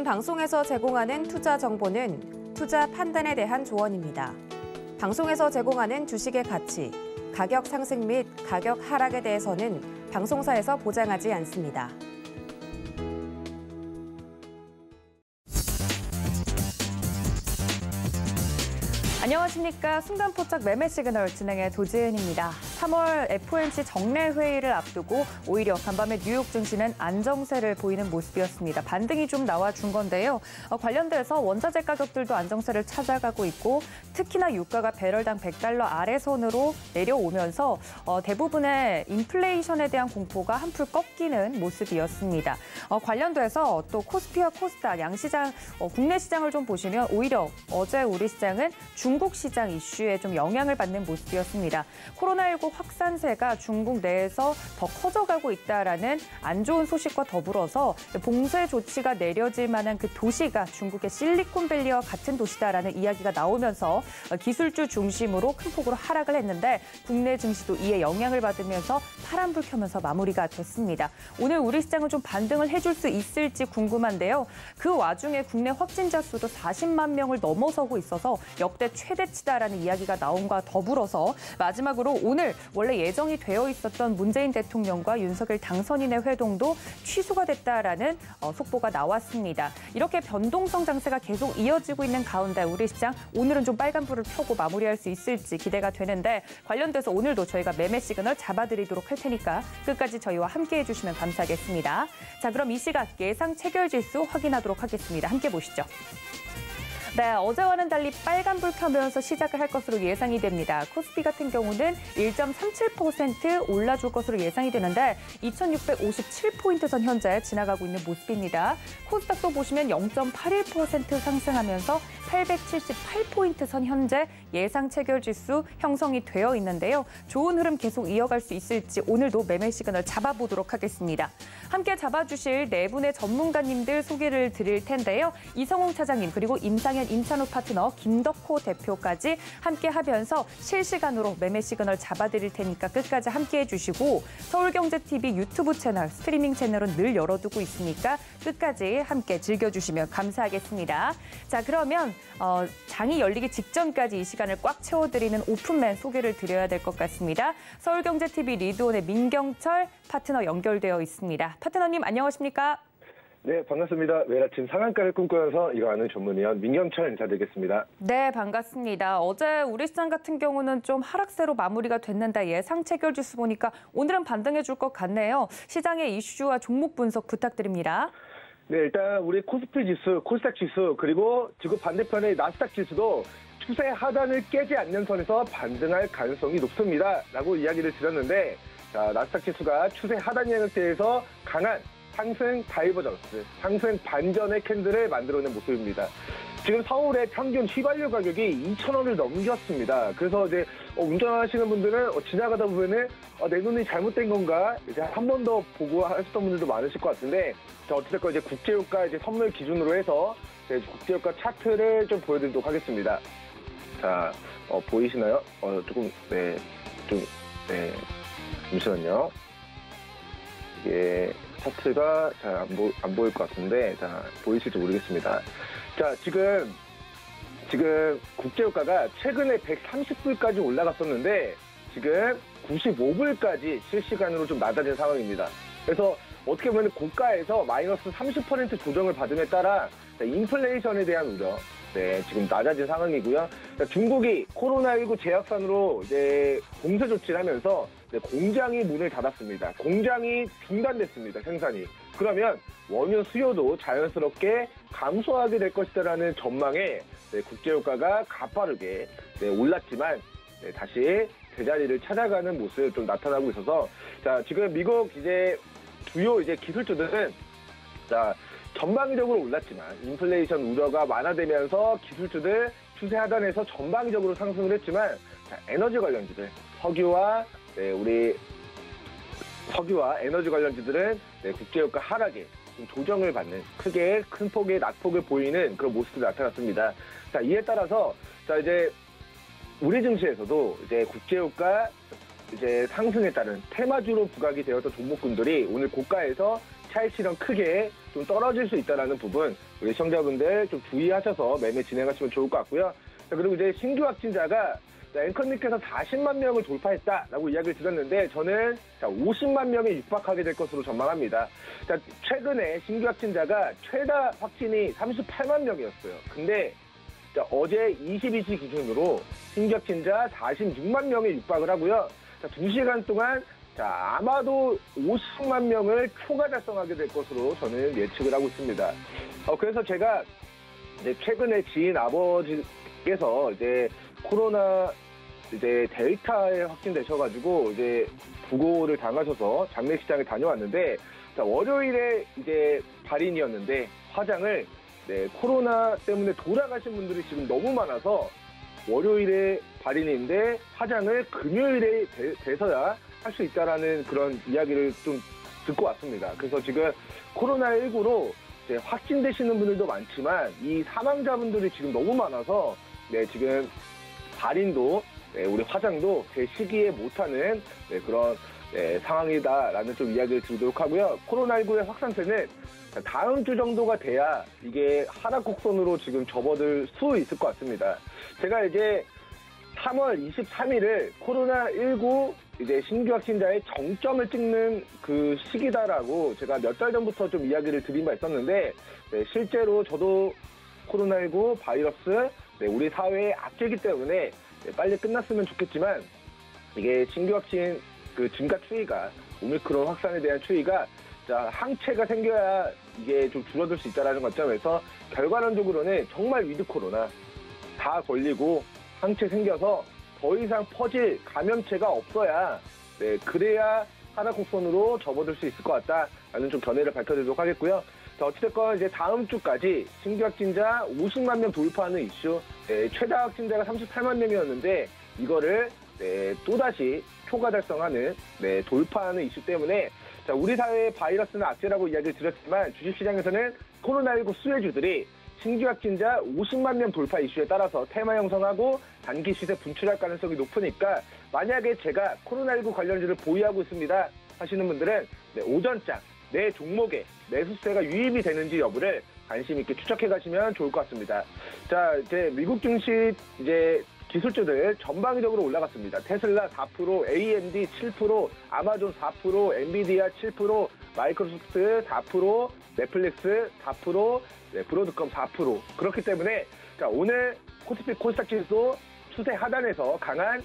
본 방송에서 제공하는 투자 정보는 투자 판단에 대한 조언입니다. 방송에서 제공하는 주식의 가치, 가격 상승 및 가격 하락에 대해서는 방송사에서 보장하지 않습니다. 안녕하십니까. 순간포착 매매 시그널 진행의 도지은입니다. 3월 FOMC 정례 회의를 앞두고 오히려 간밤에 뉴욕 증시는 안정세를 보이는 모습이었습니다. 반등이 좀 나와준 건데요. 관련돼서 원자재 가격들도 안정세를 찾아가고 있고 특히나 유가가 배럴당 $100 아래선으로 내려오면서 대부분의 인플레이션에 대한 공포가 한풀 꺾이는 모습이었습니다. 관련돼서 또 코스피와 코스닥 양시장, 국내 시장을 좀 보시면 오히려 어제 우리 시장은 중국 시장 이슈에 좀 영향을 받는 모습이었습니다. 코로나19 확산세가 중국 내에서 더 커져가고 있다라는 안 좋은 소식과 더불어서 봉쇄 조치가 내려질 만한 그 도시가 중국의 실리콘밸리와 같은 도시다라는 이야기가 나오면서 기술주 중심으로 큰 폭으로 하락을 했는데 국내 증시도 이에 영향을 받으면서 파란불 켜면서 마무리가 됐습니다. 오늘 우리 시장은 좀 반등을 해줄 수 있을지 궁금한데요. 그 와중에 국내 확진자 수도 40만 명을 넘어서고 있어서 역대 최대치다라는 이야기가 나온과 더불어서 마지막으로 오늘 원래 예정이 되어 있었던 문재인 대통령과 윤석열 당선인의 회동도 취소가 됐다라는 속보가 나왔습니다. 이렇게 변동성 장세가 계속 이어지고 있는 가운데 우리 시장 오늘은 좀 빨간불을 켜고 마무리할 수 있을지 기대가 되는데 관련돼서 오늘도 저희가 매매 시그널 잡아드리도록 할 테니까 끝까지 저희와 함께해 주시면 감사하겠습니다. 자, 그럼 이 시각 예상 체결 지수 확인하도록 하겠습니다. 함께 보시죠. 네, 어제와는 달리 빨간불 켜면서 시작을 할 것으로 예상이 됩니다. 코스피 같은 경우는 1.37% 올라줄 것으로 예상이 되는데 2,657포인트 선 현재 지나가고 있는 모습입니다. 코스닥도 보시면 0.81% 상승하면서 878포인트 선 현재 예상 체결 지수 형성이 되어 있는데요. 좋은 흐름 계속 이어갈 수 있을지 오늘도 매매 시그널 잡아보도록 하겠습니다. 함께 잡아주실 네 분의 전문가님들 소개를 드릴 텐데요. 이성홍 차장님 그리고 임상현 임찬욱 파트너 김덕호 대표까지 함께 하면서 실시간으로 매매 시그널 잡아드릴 테니까 끝까지 함께해 주시고 서울경제TV 유튜브 채널 스트리밍 채널은 늘 열어두고 있으니까 끝까지 함께 즐겨주시면 감사하겠습니다. 자, 그러면 장이 열리기 직전까지 이 시간을 꽉 채워드리는 오픈맨 소개를 드려야 될 것 같습니다. 서울경제TV 리드온의 민경철 파트너 연결되어 있습니다. 파트너님 안녕하십니까? 네, 반갑습니다. 매일 아침 상한가를 꿈꾸면서 일하는 전문위원 민경철 인사드리겠습니다. 네, 반갑습니다. 어제 우리 시장 같은 경우는 좀 하락세로 마무리가 됐는데 예상 체결 지수 보니까 오늘은 반등해 줄 것 같네요. 시장의 이슈와 종목 분석 부탁드립니다. 네, 일단 우리 코스피 지수, 코스닥 지수, 그리고 지구 반대편의 나스닥 지수도 추세 하단을 깨지 않는 선에서 반등할 가능성이 높습니다. 라고 이야기를 드렸는데, 자, 나스닥 지수가 추세 하단 영역대에서 강한 상승 다이버전스, 상승 반전의 캔들을 만들어낸 모습입니다. 지금 서울의 평균 휘발유 가격이 2,000원을 넘겼습니다. 그래서 이제 운전하시는 분들은 지나가다 보면은 내 눈이 잘못된 건가 이제 한 번 더 보고 하셨던 분들도 많으실 것 같은데, 자, 어찌됐건 이제 국제유가 이제 선물 기준으로 해서 국제유가 차트를 좀 보여드리도록 하겠습니다. 자, 보이시나요? 조금 잠시만요. 이게 차트가 잘 안 보일 것 같은데, 자, 보이실지 모르겠습니다. 자, 지금 국제유가가 최근에 130불까지 올라갔었는데, 지금 95불까지 실시간으로 좀 낮아진 상황입니다. 그래서 어떻게 보면 고가에서 마이너스 30% 조정을 받음에 따라 인플레이션에 대한 우려, 지금 낮아진 상황이고요. 중국이 코로나19 제약산으로 이제 봉쇄 조치를 하면서 공장이 문을 닫았습니다. 공장이 중단됐습니다, 생산이. 그러면 원유 수요도 자연스럽게 감소하게 될 것이다라는 전망에 국제유가가 가파르게 올랐지만 다시 제자리를 찾아가는 모습 좀 나타나고 있어서, 자, 지금 미국 이제 주요 이제 기술주들은 자, 전방위적으로 올랐지만 인플레이션 우려가 완화되면서 기술주들 추세 하단에서 전방위적으로 상승을 했지만, 자, 에너지 관련주들, 석유와 에너지 관련주들은 국제유가 하락에 좀 조정을 받는 큰 폭의 낙폭을 보이는 그런 모습이 나타났습니다. 자, 이에 따라서 자, 이제 우리 증시에서도 이제 국제유가 이제 상승에 따른 테마주로 부각이 되었던 종목군들이 오늘 고가에서 차익 실현 크게 좀 떨어질 수 있다는 부분 우리 시청자분들 좀 주의하셔서 매매 진행하시면 좋을 것 같고요. 자, 그리고 이제 신규 확진자가 앵커님께서 40만 명을 돌파했다라고 이야기를 드렸는데 저는 50만 명에 육박하게 될 것으로 전망합니다. 자, 최근에 신규 확진자가 최다 확진이 38만 명이었어요. 근데 어제 22시 기준으로 신규 확진자 46만 명에 육박을 하고요. 자, 2시간 동안 아마도 50만 명을 초과 달성하게 될 것으로 저는 예측을 하고 있습니다. 그래서 제가 최근에 지인 아버지께서 코로나 델타에 확진되셔가지고 부고를 당하셔서 장례식장에 다녀왔는데 월요일에 발인이었는데 화장을 코로나 때문에 돌아가신 분들이 지금 너무 많아서 월요일에 발인인데 화장을 금요일에 돼서야 할 수 있다라는 그런 이야기를 좀 듣고 왔습니다. 그래서 지금 코로나19로 확진되시는 분들도 많지만 이 사망자분들이 지금 너무 많아서 지금 발인도 우리 화장도 제 시기에 못하는 그런 상황이다라는 좀 이야기를 드리도록 하고요. 코로나19의 확산세는 다음 주 정도가 돼야 이게 하락 곡선으로 지금 접어들 수 있을 것 같습니다. 제가 3월 23일을 코로나19 신규 확진자의 정점을 찍는 그 시기다라고 제가 몇 달 전부터 좀 이야기를 드린 바 있었는데 실제로 저도 코로나19 바이러스 우리 사회에 악재이기 때문에 빨리 끝났으면 좋겠지만 이게 신규 확진 그 증가 추이가 오미크론 확산에 대한 추이가 항체가 생겨야 이게 좀 줄어들 수 있다는 관점에서 결과론적으로는 정말 위드 코로나 다 걸리고 항체 생겨서 더 이상 퍼질 감염체가 없어야 그래야 하락 곡선으로 접어들 수 있을 것 같다라는 좀 견해를 밝혀드리도록 하겠고요. 자, 어찌됐건 다음 주까지 신규 확진자 50만 명 돌파하는 이슈, 최다 확진자가 38만 명이었는데 이거를 또다시 초과 달성하는 돌파하는 이슈 때문에 우리 사회의 바이러스는 악재라고 이야기를 드렸지만 주식시장에서는 코로나19 수혜주들이 신규 확진자 50만 명 돌파 이슈에 따라서 테마 형성하고 단기 시세 분출할 가능성이 높으니까 만약에 제가 코로나19 관련주를 보유하고 있습니다 하시는 분들은 오전장 내 종목에 매수세가 유입이 되는지 여부를 관심 있게 추적해 가시면 좋을 것 같습니다. 자, 미국 증시 기술주들 전방위적으로 올라갔습니다. 테슬라 4%, AMD 7%, 아마존 4%, 엔비디아 7%, 마이크로소프트 4%, 넷플릭스 4%, 브로드컴 4%. 그렇기 때문에 오늘 코스피 코스닥 지수 추세 하단에서 강한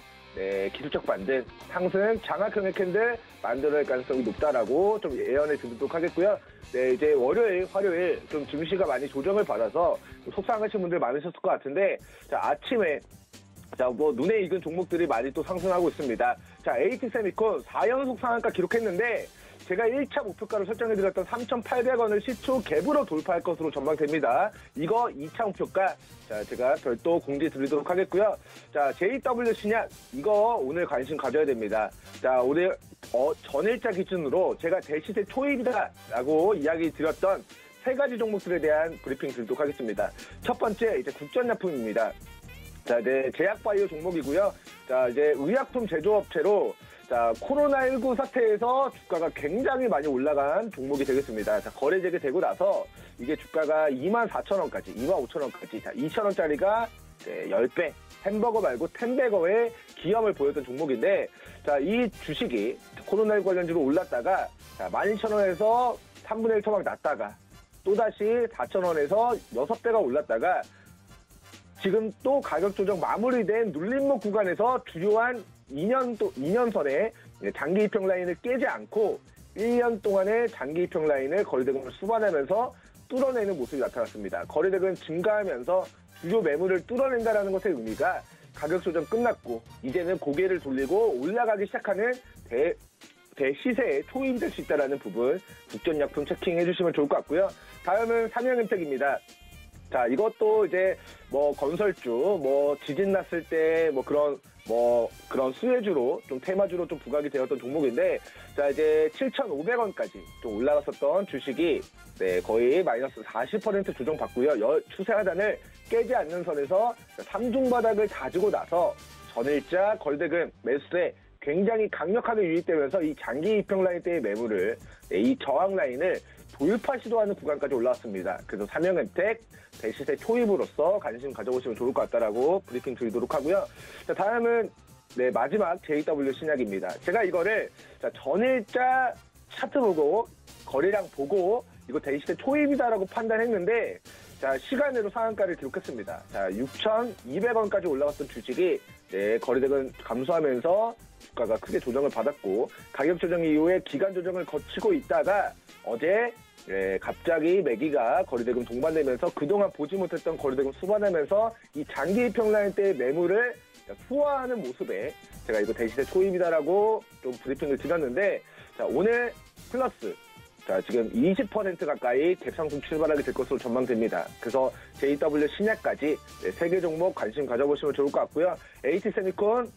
기술적 반등, 상승, 장악형의 캔들 만들어낼 가능성이 높다라고 좀 예언을 드리도록 하겠고요. 이제 월요일, 화요일 좀 증시가 많이 조정을 받아서 속상하신 분들 많으셨을 것 같은데 아침에 눈에 익은 종목들이 많이 또 상승하고 있습니다. HT세미콘 4연속 상한가 기록했는데 제가 1차 목표가로 설정해드렸던 3,800원을 시초 갭으로 돌파할 것으로 전망됩니다. 이거 2차 목표가 제가 별도 공지 드리도록 하겠고요. JW신약 이거 오늘 관심 가져야 됩니다. 오늘 전일자 기준으로 제가 대시세 초입이다라고 이야기 드렸던 세 가지 종목들에 대한 브리핑 드리도록 하겠습니다. 첫 번째 국전약품입니다. 제약바이오 종목이고요. 의약품 제조업체로 코로나19 사태에서 주가가 굉장히 많이 올라간 종목이 되겠습니다. 거래 재개되고 나서 이게 주가가 24,000원까지, 25,000원까지, 2,000원짜리가 10배, 햄버거 말고 10배거의 기염을 보였던 종목인데, 이 주식이 코로나19 관련주로 올랐다가 12,000원에서 3분의 1 토막 났다가 또다시 4,000원에서 6배가 올랐다가 지금 또 가격 조정 마무리된 눌림목 구간에서 주요한 2년선의 장기 입형 라인을 깨지 않고 1년 동안의 장기 입형 라인을 거래대금을 수반하면서 뚫어내는 모습이 나타났습니다. 거래대금 증가하면서 주요 매물을 뚫어낸다는 것의 의미가 가격 조정 끝났고 이제는 고개를 돌리고 올라가기 시작하는 대시세에 초입될 수 있다는 부분 국전약품 체킹해 주시면 좋을 것 같고요. 다음은 삼양임텍입니다. 이것도 건설주, 지진 났을 때 그런 수혜주로 좀 테마주로 좀 부각이 되었던 종목인데, 7,500원까지 좀 올라갔었던 주식이 거의 마이너스 40% 조정받고요. 추세 하단을 깨지 않는 선에서 3중 바닥을 다지고 나서 전일자 거래대금 매수세 굉장히 강력하게 유입되면서 이 장기 이평 라인 때의 매물을 이 저항 라인을 돌파 시도하는 구간까지 올라왔습니다. 그래서 삼형 혜택, 대시세 초입으로서 관심 가져보시면 좋을 것 같다라고 브리핑 드리도록 하고요. 자, 다음은 마지막 JW 신약입니다. 제가 이거를 전일자 차트 보고 거래량 보고 이거 대시세 초입이다라고 판단했는데 자, 시간으로 상한가를 기록했습니다. 자, 6,200원까지 올라갔던 주식이 거래액은 감소하면서 주가가 크게 조정을 받았고 가격 조정 이후에 기간 조정을 거치고 있다가 어제 갑자기 매기가 거래대금 동반되면서 그동안 보지 못했던 거래대금 수반하면서 이 장기 평라인 때의 매물을 후화하는 모습에 제가 이거 대시세 초입이다라고 좀 브리핑을 드렸는데 자, 오늘 플러스 자, 지금 20% 가까이 갭상승 출발하게 될 것으로 전망됩니다. 그래서 JW 신약까지 3개 종목 관심 가져보시면 좋을 것 같고요. AT세미콘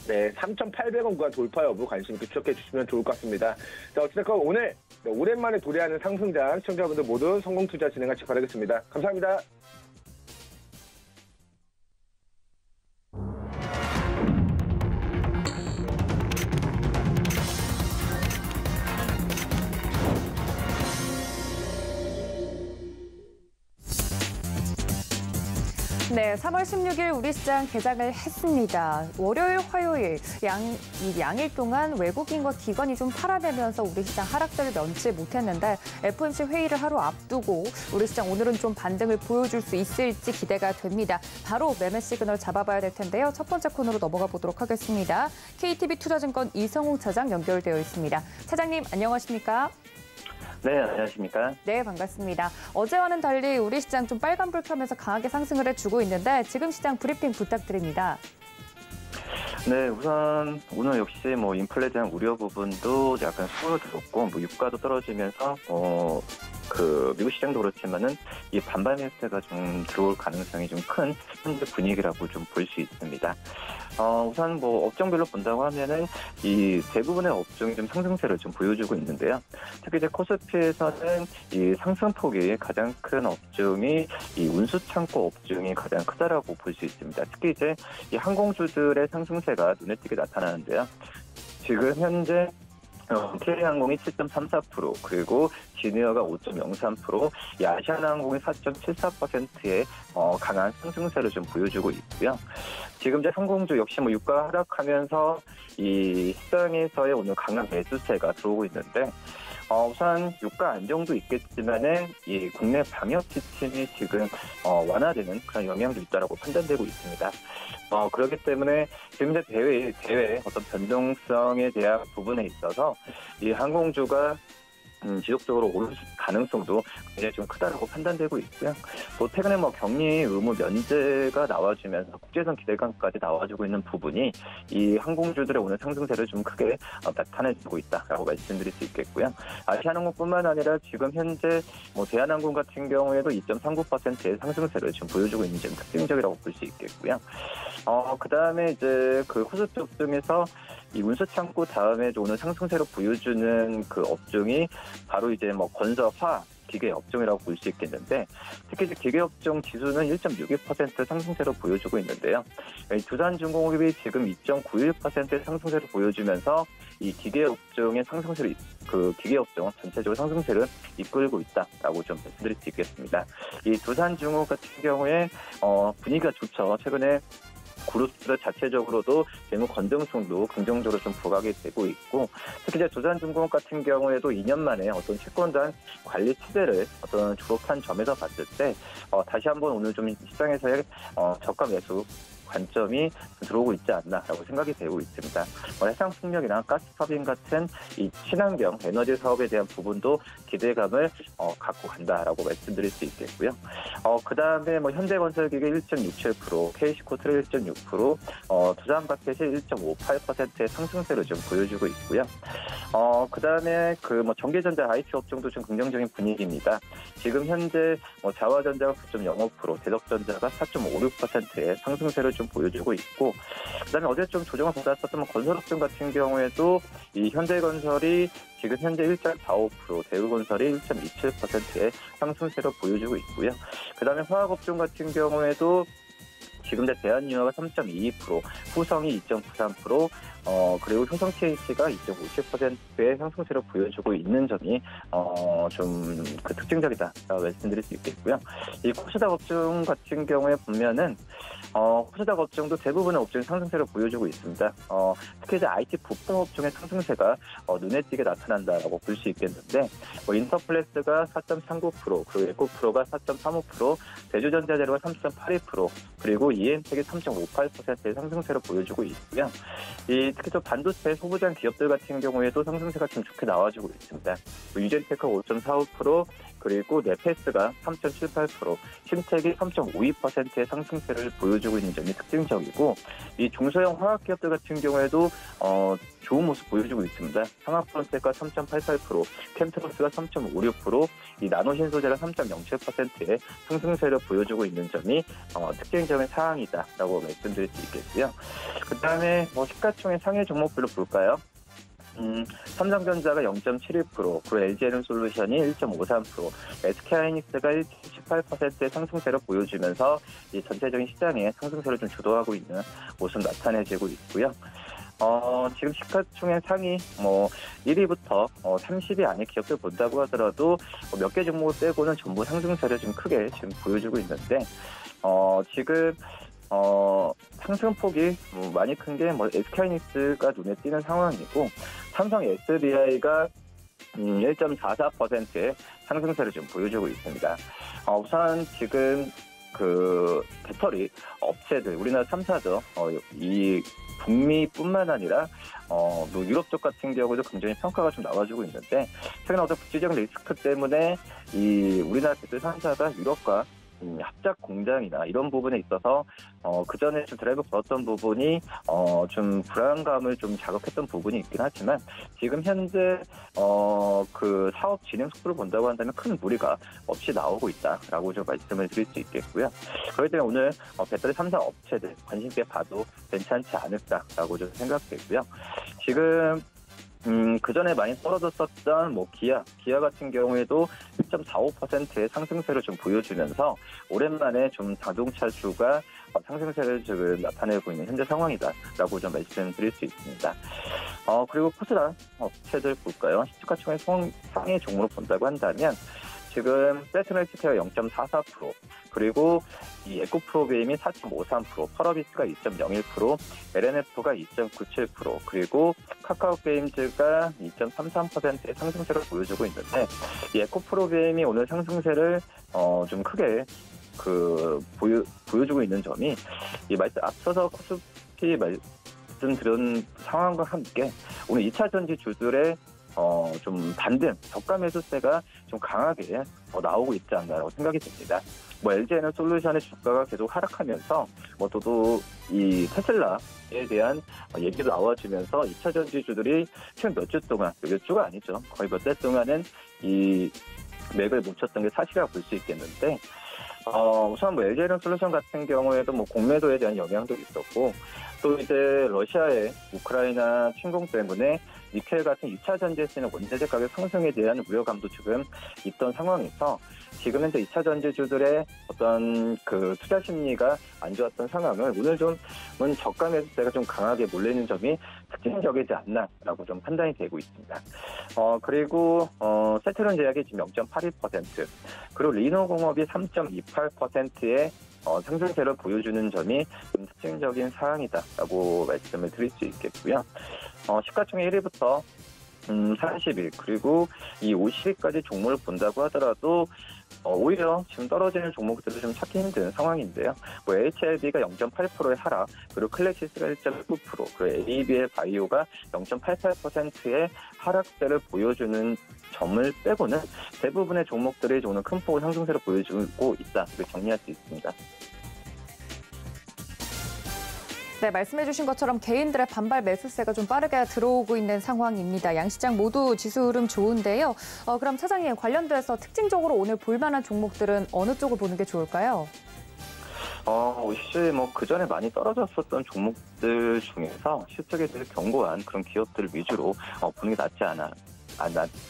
3,800원 구간 돌파 여부 관심 있게 추적해 주시면 좋을 것 같습니다. 자, 어찌됐건 오늘 오랜만에 도래하는 상승장 시청자분들 모두 성공 투자 진행하시기 바라겠습니다. 감사합니다. 네, 3월 16일 우리 시장 개장을 했습니다. 월요일, 화요일 양일 동안 외국인과 기관이 좀 팔아내면서 우리 시장 하락세를 면치 못했는데 FOMC 회의를 하루 앞두고 우리 시장 오늘은 좀 반등을 보여줄 수 있을지 기대가 됩니다. 바로 매매 시그널 잡아봐야 될 텐데요. 첫 번째 코너로 넘어가 보도록 하겠습니다. KTB 투자증권 이성욱 차장 연결되어 있습니다. 차장님, 안녕하십니까? 네, 안녕하십니까? 네, 반갑습니다. 어제와는 달리 우리 시장 좀 빨간불 켜면서 강하게 상승을 해주고 있는데 지금 시장 브리핑 부탁드립니다. 네, 우선 오늘 역시 인플레에 대한 우려 부분도 약간 수그러들었고 유가도 떨어지면서 미국 시장도 그렇지만은 이 반발 매수세가 좀 들어올 가능성이 좀 큰 현재 분위기라고 좀 볼 수 있습니다. 우선 업종별로 본다고 하면은 이 대부분의 업종이 좀 상승세를 좀 보여주고 있는데요. 특히 이제 코스피에서는 이 상승폭이 가장 큰 업종이 이 운수창고 업종이 가장 크다라고 볼 수 있습니다. 특히 이제 이 항공주들의 상승세가 눈에 띄게 나타나는데요. 지금 현재 KA항공이 7.34%, 그리고 진에어가 5.03%, 이 아시아나항공이 4.74%의 강한 상승세를 좀 보여주고 있고요. 지금 이제 항공주 역시 유가가 하락하면서 이 시장에서의 오늘 강한 매수세가 들어오고 있는데 우선 유가 안정도 있겠지만은 이 국내 방역 지침이 지금 완화되는 그런 영향도 있다라고 판단되고 있습니다. 그렇기 때문에 지금 이제 대외 어떤 변동성에 대한 부분에 있어서 이 항공주가 지속적으로 오를 가능성도 굉장히 좀 크다라고 판단되고 있고요. 또 최근에 격리 의무 면제가 나와주면서 국제선 기대감까지 나와주고 있는 부분이 이 항공주들의 오늘 상승세를 좀 크게 나타내주고 있다라고 말씀드릴 수 있겠고요. 아시아항공뿐만 아니라 지금 현재 대한항공 같은 경우에도 2.39%의 상승세를 지금 보여주고 있는 점 특징적이라고 볼 수 있겠고요. 그 다음에 이제 코스피 업종에서 이 운수창고 다음에 오늘 상승세로 보여주는 그 업종이 바로 이제 건설화 기계 업종이라고 볼 수 있겠는데 특히 이제 기계 업종 지수는 1.62% 상승세로 보여주고 있는데요. 두산중공업이 지금 2.91%의 상승세를 보여주면서 이 기계 업종의 상승세를 기계 업종 전체적으로 상승세를 이끌고 있다라고 좀 말씀드릴 수 있겠습니다. 이 두산중공업 같은 경우에 분위기가 좋죠. 최근에 그룹들 자체적으로도 재무 건전성도 긍정적으로 좀 부각이 되고 있고 특히 이제 두산중공업 같은 경우에도 2년 만에 어떤 채권단 관리 체제를 졸업한 점에서 봤을 때 다시 한번 오늘 좀 시장에서의 저가 매수 관점이 들어오고 있지 않나라고 생각이 되고 있습니다. 해상풍력이나 가스터빈 같은 이 친환경 에너지 사업에 대한 부분도 기대감을 갖고 간다라고 말씀드릴 수 있겠고요. 그 다음에 현대건설기계 1.67%, KC코트를 1.6%, 두산마켓이 1.58%의 상승세를 좀 보여주고 있고요. 그 다음에 전기전자 IT 업종도 좀 긍정적인 분위기입니다. 지금 현재 자화전자가 9.05%, 대덕전자가 4.56%의 상승세를 좀 보여주고 있고, 그다음에 어제 좀 조정을 받았었던 건설업종 같은 경우에도 이 현대건설이 지금 현재 1.45%, 대우건설이 1.27%의 상승세를 보여주고 있고요. 그다음에 화학업종 같은 경우에도 지금 대한유화가 3.22%, 후성이 2.93%, 그리고 효성 TH가 2.57%의 상승세를 보여주고 있는 점이 좀 그 특징적이다라고 말씀드릴 수 있겠고요. 이 코스닥 업종 같은 경우에 보면은 코스닥 업종도 대부분의 업종이 상승세를 보여주고 있습니다. 특히 이제 IT 부품 업종의 상승세가 눈에 띄게 나타난다라고 볼 수 있겠는데, 인터플렉스가 4.39%, 그리고 에코프로가 4.35%, 대주전자재료가 3.82%, 그리고 EM텍이 3.58%의 상승세를 보여주고 있고요. 특히 또 반도체 소부장 기업들 같은 경우에도 상승세가 좀 좋게 나와주고 있습니다. 유젠테크가 5.45%, 그리고 네페스가 3.78%, 심텍이 3.52%의 상승세를 보여주고 있는 점이 특징적이고, 이 중소형 화학기업들 같은 경우에도 좋은 모습 보여주고 있습니다. 상하프론텍가 3.88%, 캠트로스가 3.56%, 이 나노신소재가 3.07%의 상승세를 보여주고 있는 점이 특징적인 사항이다라고 말씀드릴 수 있겠고요. 그 다음에 시가총액 상위 종목별로 볼까요? 삼성전자가 0.71%, 그리고 LG에너솔루션이 1.53%, SK하이닉스가 1.18%의 상승세를 보여주면서 이 전체적인 시장에 상승세를 좀 주도하고 있는 모습 나타내지고 있고요. 지금 시가총액 상위 1위부터 30위 안에 기업들 본다고 하더라도 몇 개 종목을 빼고는 전부 상승세를 좀 크게 지금 보여주고 있는데, 지금 상승폭이 많이 큰 게 SK하이닉스가 눈에 띄는 상황이고, 삼성 SDI가 1.44%의 상승세를 좀 보여주고 있습니다. 우선 지금 그 배터리 업체들, 우리나라 3사죠. 이 북미뿐만 아니라 유럽 쪽 같은 경우도 굉장히 평가가 좀 나와주고 있는데, 최근 어떤 국제적 리스크 때문에 이 우리나라 배터리 3사가 유럽과 합작 공장이나 이런 부분에 있어서 그 전에 좀 드라이브 걸었던 부분이 좀 불안감을 좀 자극했던 부분이 있긴 하지만, 지금 현재 그 사업 진행 속도를 본다고 한다면 큰 무리가 없이 나오고 있다라고 좀 말씀을 드릴 수 있겠고요. 그렇기 때문에 오늘 배터리 3사 업체들 관심 있게 봐도 괜찮지 않을까라고 좀 생각되고요. 지금 그 전에 많이 떨어졌었던 기아 같은 경우에도 1.45%의 상승세를 좀 보여주면서 오랜만에 좀 자동차주가 상승세를 지금 나타내고 있는 현재 상황이다라고 좀 말씀드릴 수 있습니다. 그리고 코스닥 업체들 볼까요? 시가총액 상위 종목으로 본다고 한다면, 지금 세트널스케어가 0.44%, 그리고 이 에코프로게임이 4.53%, 펄어비스가 2.01%, LNF가 2.97%, 그리고 카카오게임즈가 2.33%의 상승세를 보여주고 있는데, 이 에코프로게임이 오늘 상승세를 좀 크게 보여주고 있는 점이, 앞서서 코스피 말씀드린 상황과 함께 오늘 2차 전지 주들의 좀 반등, 저가 매수세가 좀 강하게 나오고 있지 않나라고 생각이 듭니다. LG에너솔루션의 주가가 계속 하락하면서 또도 이 테슬라에 대한 얘기도 나와주면서 2차 전지주들이 최근 몇 주 동안, 몇 주가 아니죠, 거의 몇 달 동안은 이 맥을 멈췄던 게 사실이라고 볼 수 있겠는데, 우선 LG에너솔루션 같은 경우에도 공매도에 대한 영향도 있었고, 또 이제 러시아의 우크라이나 침공 때문에 니켈 같은 2차 전지에 쓰이는 원자재 가격 상승에 대한 우려감도 지금 있던 상황에서, 지금 현재 2차 전지주들의 어떤 그 투자 심리가 안 좋았던 상황을 오늘 좀 저가 매수세가 좀 강하게 몰리는 점이 특징적이지 않나라고 좀 판단이 되고 있습니다. 그리고 세트론 제약이 지금 0.82%, 그리고 리노공업이 3.28%의 상승세를 보여주는 점이 좀 특징적인 사항이다라고 말씀을 드릴 수 있겠고요. 시가총액 1위부터 30일, 그리고 이 50위까지 종목을 본다고 하더라도 오히려 지금 떨어지는 종목들을 좀 찾기 힘든 상황인데요. HLB가 0.8%의 하락, 그리고 클래시스가 1.9%, 그리고 AB의 바이오가 0.88%의 하락세를 보여주는 점을 빼고는 대부분의 종목들이 오늘 큰 폭의 상승세를 보여주고 있다, 이렇게 정리할 수 있습니다. 네, 말씀해주신 것처럼 개인들의 반발 매수세가 좀 빠르게 들어오고 있는 상황입니다. 양시장 모두 지수 흐름 좋은데요. 그럼 차장님, 관련돼서 특징적으로 오늘 볼만한 종목들은 어느 쪽을 보는 게 좋을까요? 혹시 그 전에 많이 떨어졌었던 종목들 중에서 실적에 대해 견고한 그런 기업들 위주로 보는 게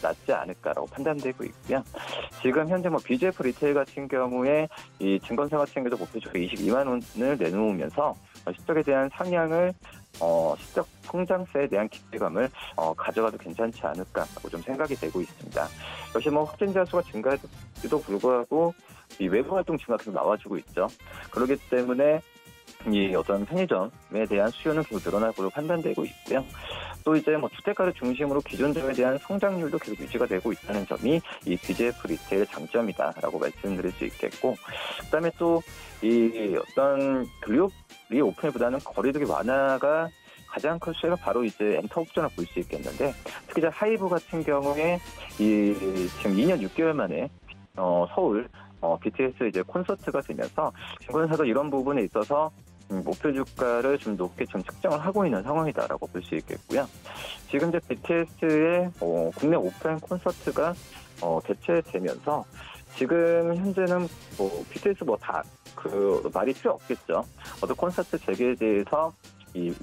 낫지 않을까라고 판단되고 있고요. 지금 현재 BGF 리테일 같은 경우에 이 증권사 같은 경우도 목표주가 22만 원을 내놓으면서 실적에 대한 상향을 실적 성장세에 대한 기대감을 가져가도 괜찮지 않을까라고 좀 생각이 되고 있습니다. 역시 뭐 확진자 수가 증가에도 불구하고 이 외부 활동 증가가 계속 나와주고 있죠. 그렇기 때문에 이 어떤 편의점에 대한 수요는 계속 늘어날 걸로 판단되고 있고요. 또 이제 뭐 주택가를 중심으로 기존점에 대한 성장률도 계속 유지가 되고 있다는 점이 이 BGF 리테일의 장점이다라고 말씀드릴 수 있겠고, 그다음에 또 이 어떤 리오픈보다는 거리두기 완화가 가장 큰 수혜가 바로 이제 엔터 옵션을 볼 수 있겠는데, 특히 이제 하이브 같은 경우에 이 지금 2년 6개월 만에 서울 BTS 이제 콘서트가 되면서 증권사도 이런 부분에 있어서 목표 주가를 좀 높게 좀 측정을 하고 있는 상황이다라고 볼 수 있겠고요. 지금 이제 BTS의 국내 오프라인 콘서트가 개최되면서 지금 현재는 뭐 BTS 뭐 다 그 말이 필요 없겠죠. 어떤 콘서트 재개에 대해서 이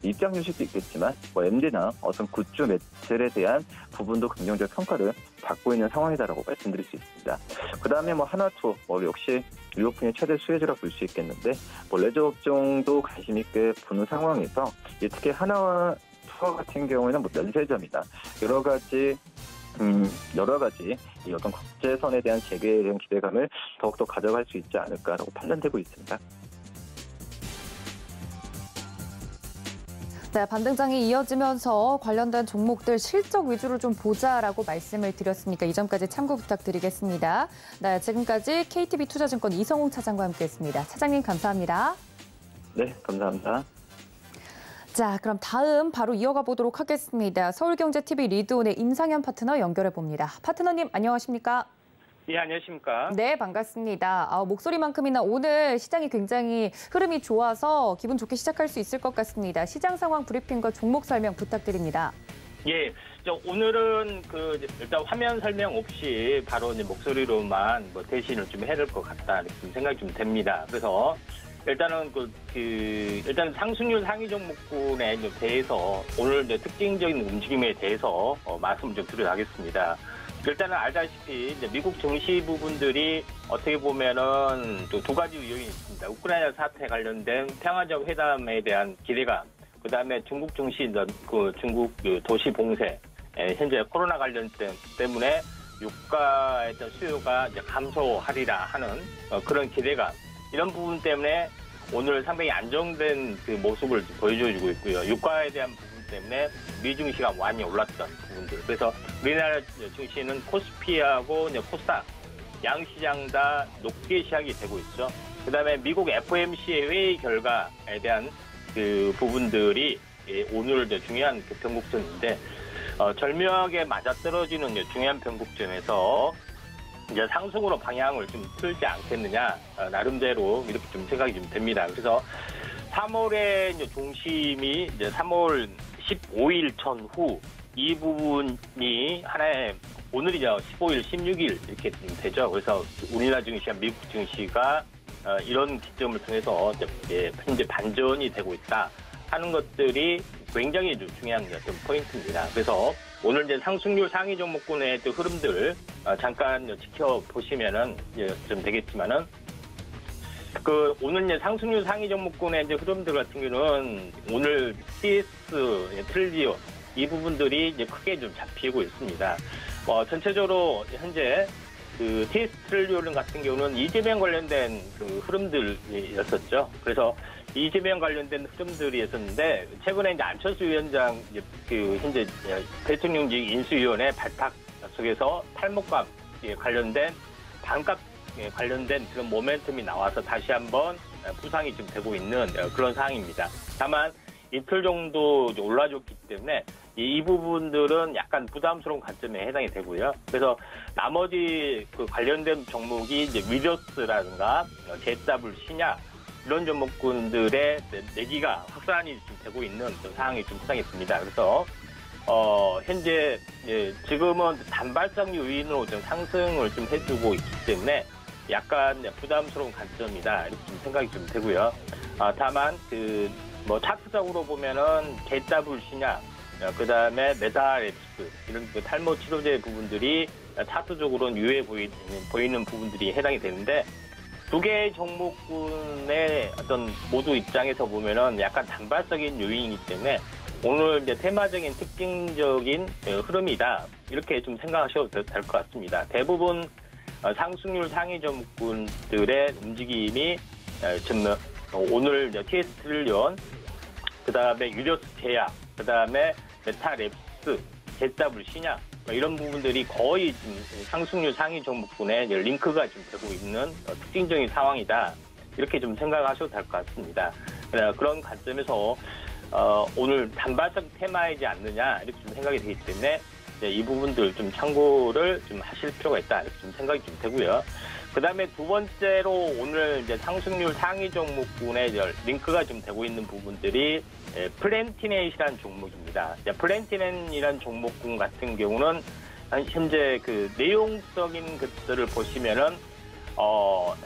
입장 유식도 있겠지만 뭐 MD나 어떤 굿즈 매출에 대한 부분도 긍정적 평가를 받고 있는 상황이다라고 말씀드릴 수 있습니다. 그 다음에 뭐 하나투어 역시 리오픈의 최대 수혜주라 볼 수 있겠는데, 뭐 레저 업종도 관심 있게 보는 상황에서 특히 하나와 투어 같은 경우에는 뭐 면세점이다 여러 가지 이 어떤 국제선에 대한 재개에 대한 기대감을 더욱더 가져갈 수 있지 않을까라고 판단되고 있습니다. 네, 반등장이 이어지면서 관련된 종목들 실적 위주로 좀 보자라고 말씀을 드렸으니까 이 점까지 참고 부탁드리겠습니다. 네, 지금까지 KTB투자증권 이성웅 차장과 함께했습니다. 차장님 감사합니다. 네, 감사합니다. 자, 그럼 다음 바로 이어가 보도록 하겠습니다. 서울경제TV 리드온의 임상현 파트너 연결해 봅니다. 파트너님 안녕하십니까? 예, 안녕하십니까? 네, 반갑습니다. 목소리만큼이나 오늘 시장이 굉장히 흐름이 좋아서 기분 좋게 시작할 수 있을 것 같습니다. 시장 상황 브리핑과 종목 설명 부탁드립니다. 예, 오늘은 일단 화면 설명 없이 바로 이제 목소리로만 뭐 대신을 좀 해야 될 것 같다 이렇게 생각이 좀 됩니다. 그래서 일단은 일단 상승률 상위 종목군에 대해서 오늘 이제 특징적인 움직임에 대해서 말씀을 좀 드려야겠습니다. 일단은 알다시피 이제 미국 증시 부분들이 어떻게 보면은 두 가지 요인이 있습니다. 우크라이나 사태 관련된 평화적 회담에 대한 기대감, 그 다음에 중국 증시, 중국 도시 봉쇄, 현재 코로나 관련 때문에 유가에 대한 수요가 이제 감소하리라 하는 그런 기대감, 이런 부분 때문에 오늘 상당히 안정된 그 모습을 보여주고 있고요. 유가에 대한 부분 때문에 미증시가 많이 올랐던 부분들. 그래서 우리나라 증시는 코스피하고 이제 코스닥 양시장 다 높게 시작이 되고 있죠. 그다음에 미국 FOMC의 회의 결과에 대한 그 부분들이 오늘 중요한 그 변곡점인데, 절묘하게 맞아떨어지는 중요한 변곡점에서 이제 상승으로 방향을 좀 틀지 않겠느냐, 나름대로 이렇게 좀 생각이 좀 됩니다. 그래서 3월의 이제 중심이 이제 3월 15일 전후 이 부분이 하나의 오늘이죠. 15일, 16일 이렇게 좀 되죠. 그래서 우리나라 증시와 미국 증시가 이런 기점을 통해서 이제 현재 반전이 되고 있다 하는 것들이 굉장히 중요한 어떤 포인트입니다. 그래서 오늘 이제 상승률 상위 종목군의 또 흐름들 잠깐 지켜보시면은 좀 되겠지만은, 오늘 이제 상승률 상위 종목군의 이제 흐름들 같은 경우는 오늘 TS, 트릴리온 이 부분들이 이제 크게 좀 잡히고 있습니다. 전체적으로 현재 그 TS 트릴리온 같은 경우는 이재명 관련된 그 흐름들이었었죠. 그래서 이재명 관련된 흐름들이었었는데, 최근에 이제 안철수 위원장 현재 대통령직 인수위원회 발탁 속에서 탈목감 관련된 반값 관련된 그런 모멘텀이 나와서 다시 한번 부상이 좀 되고 있는 그런 상황입니다. 다만 이틀 정도 올라줬기 때문에 이 부분들은 약간 부담스러운 관점에 해당이 되고요. 그래서 나머지 그 관련된 종목이 이제 위저스라든가 JW 신약 이런 종목군들의 내기가 확산이 좀 되고 있는 상황이 좀 수상했습니다. 그래서 현재 지금은 단발성 요인으로 좀 상승을 좀 해주고 있기 때문에 약간 부담스러운 관점이다 이렇게 좀 생각이 좀 되고요. 다만 차트적으로 보면은 JW 신약, 그다음에 메다렉스 이런 탈모 치료제 부분들이 차트적으로는 유해 보이는 부분들이 해당이 되는데, 두 개의 종목군의 어떤 모두 입장에서 보면은 약간 단발적인 요인이기 때문에 오늘 이제 테마적인 특징적인 흐름이다. 이렇게 좀 생각하셔도 될 것 같습니다. 대부분 상승률 상위 종목군들의 움직임이 지금 오늘 TS트릴리온, 그 다음에 유려스 제약, 그 다음에 메타랩스, ZW 신약 이런 부분들이 거의 지금 상승률 상위 종목군에 링크가 좀 되고 있는 특징적인 상황이다. 이렇게 좀 생각하셔도 될 것 같습니다. 그런 관점에서 오늘 단발적 테마이지 않느냐 이렇게 좀 생각이 되기 때문에 이 부분들 좀 참고를 좀 하실 필요가 있다 이렇게 좀 생각이 좀 되고요. 그 다음에 두 번째로 오늘 이제 상승률 상위 종목군에 링크가 좀 되고 있는 부분들이 플랜티넷이라는 종목입니다. 플랜티넷이라는 종목군 같은 경우는 현재 그 내용적인 것들을 보시면은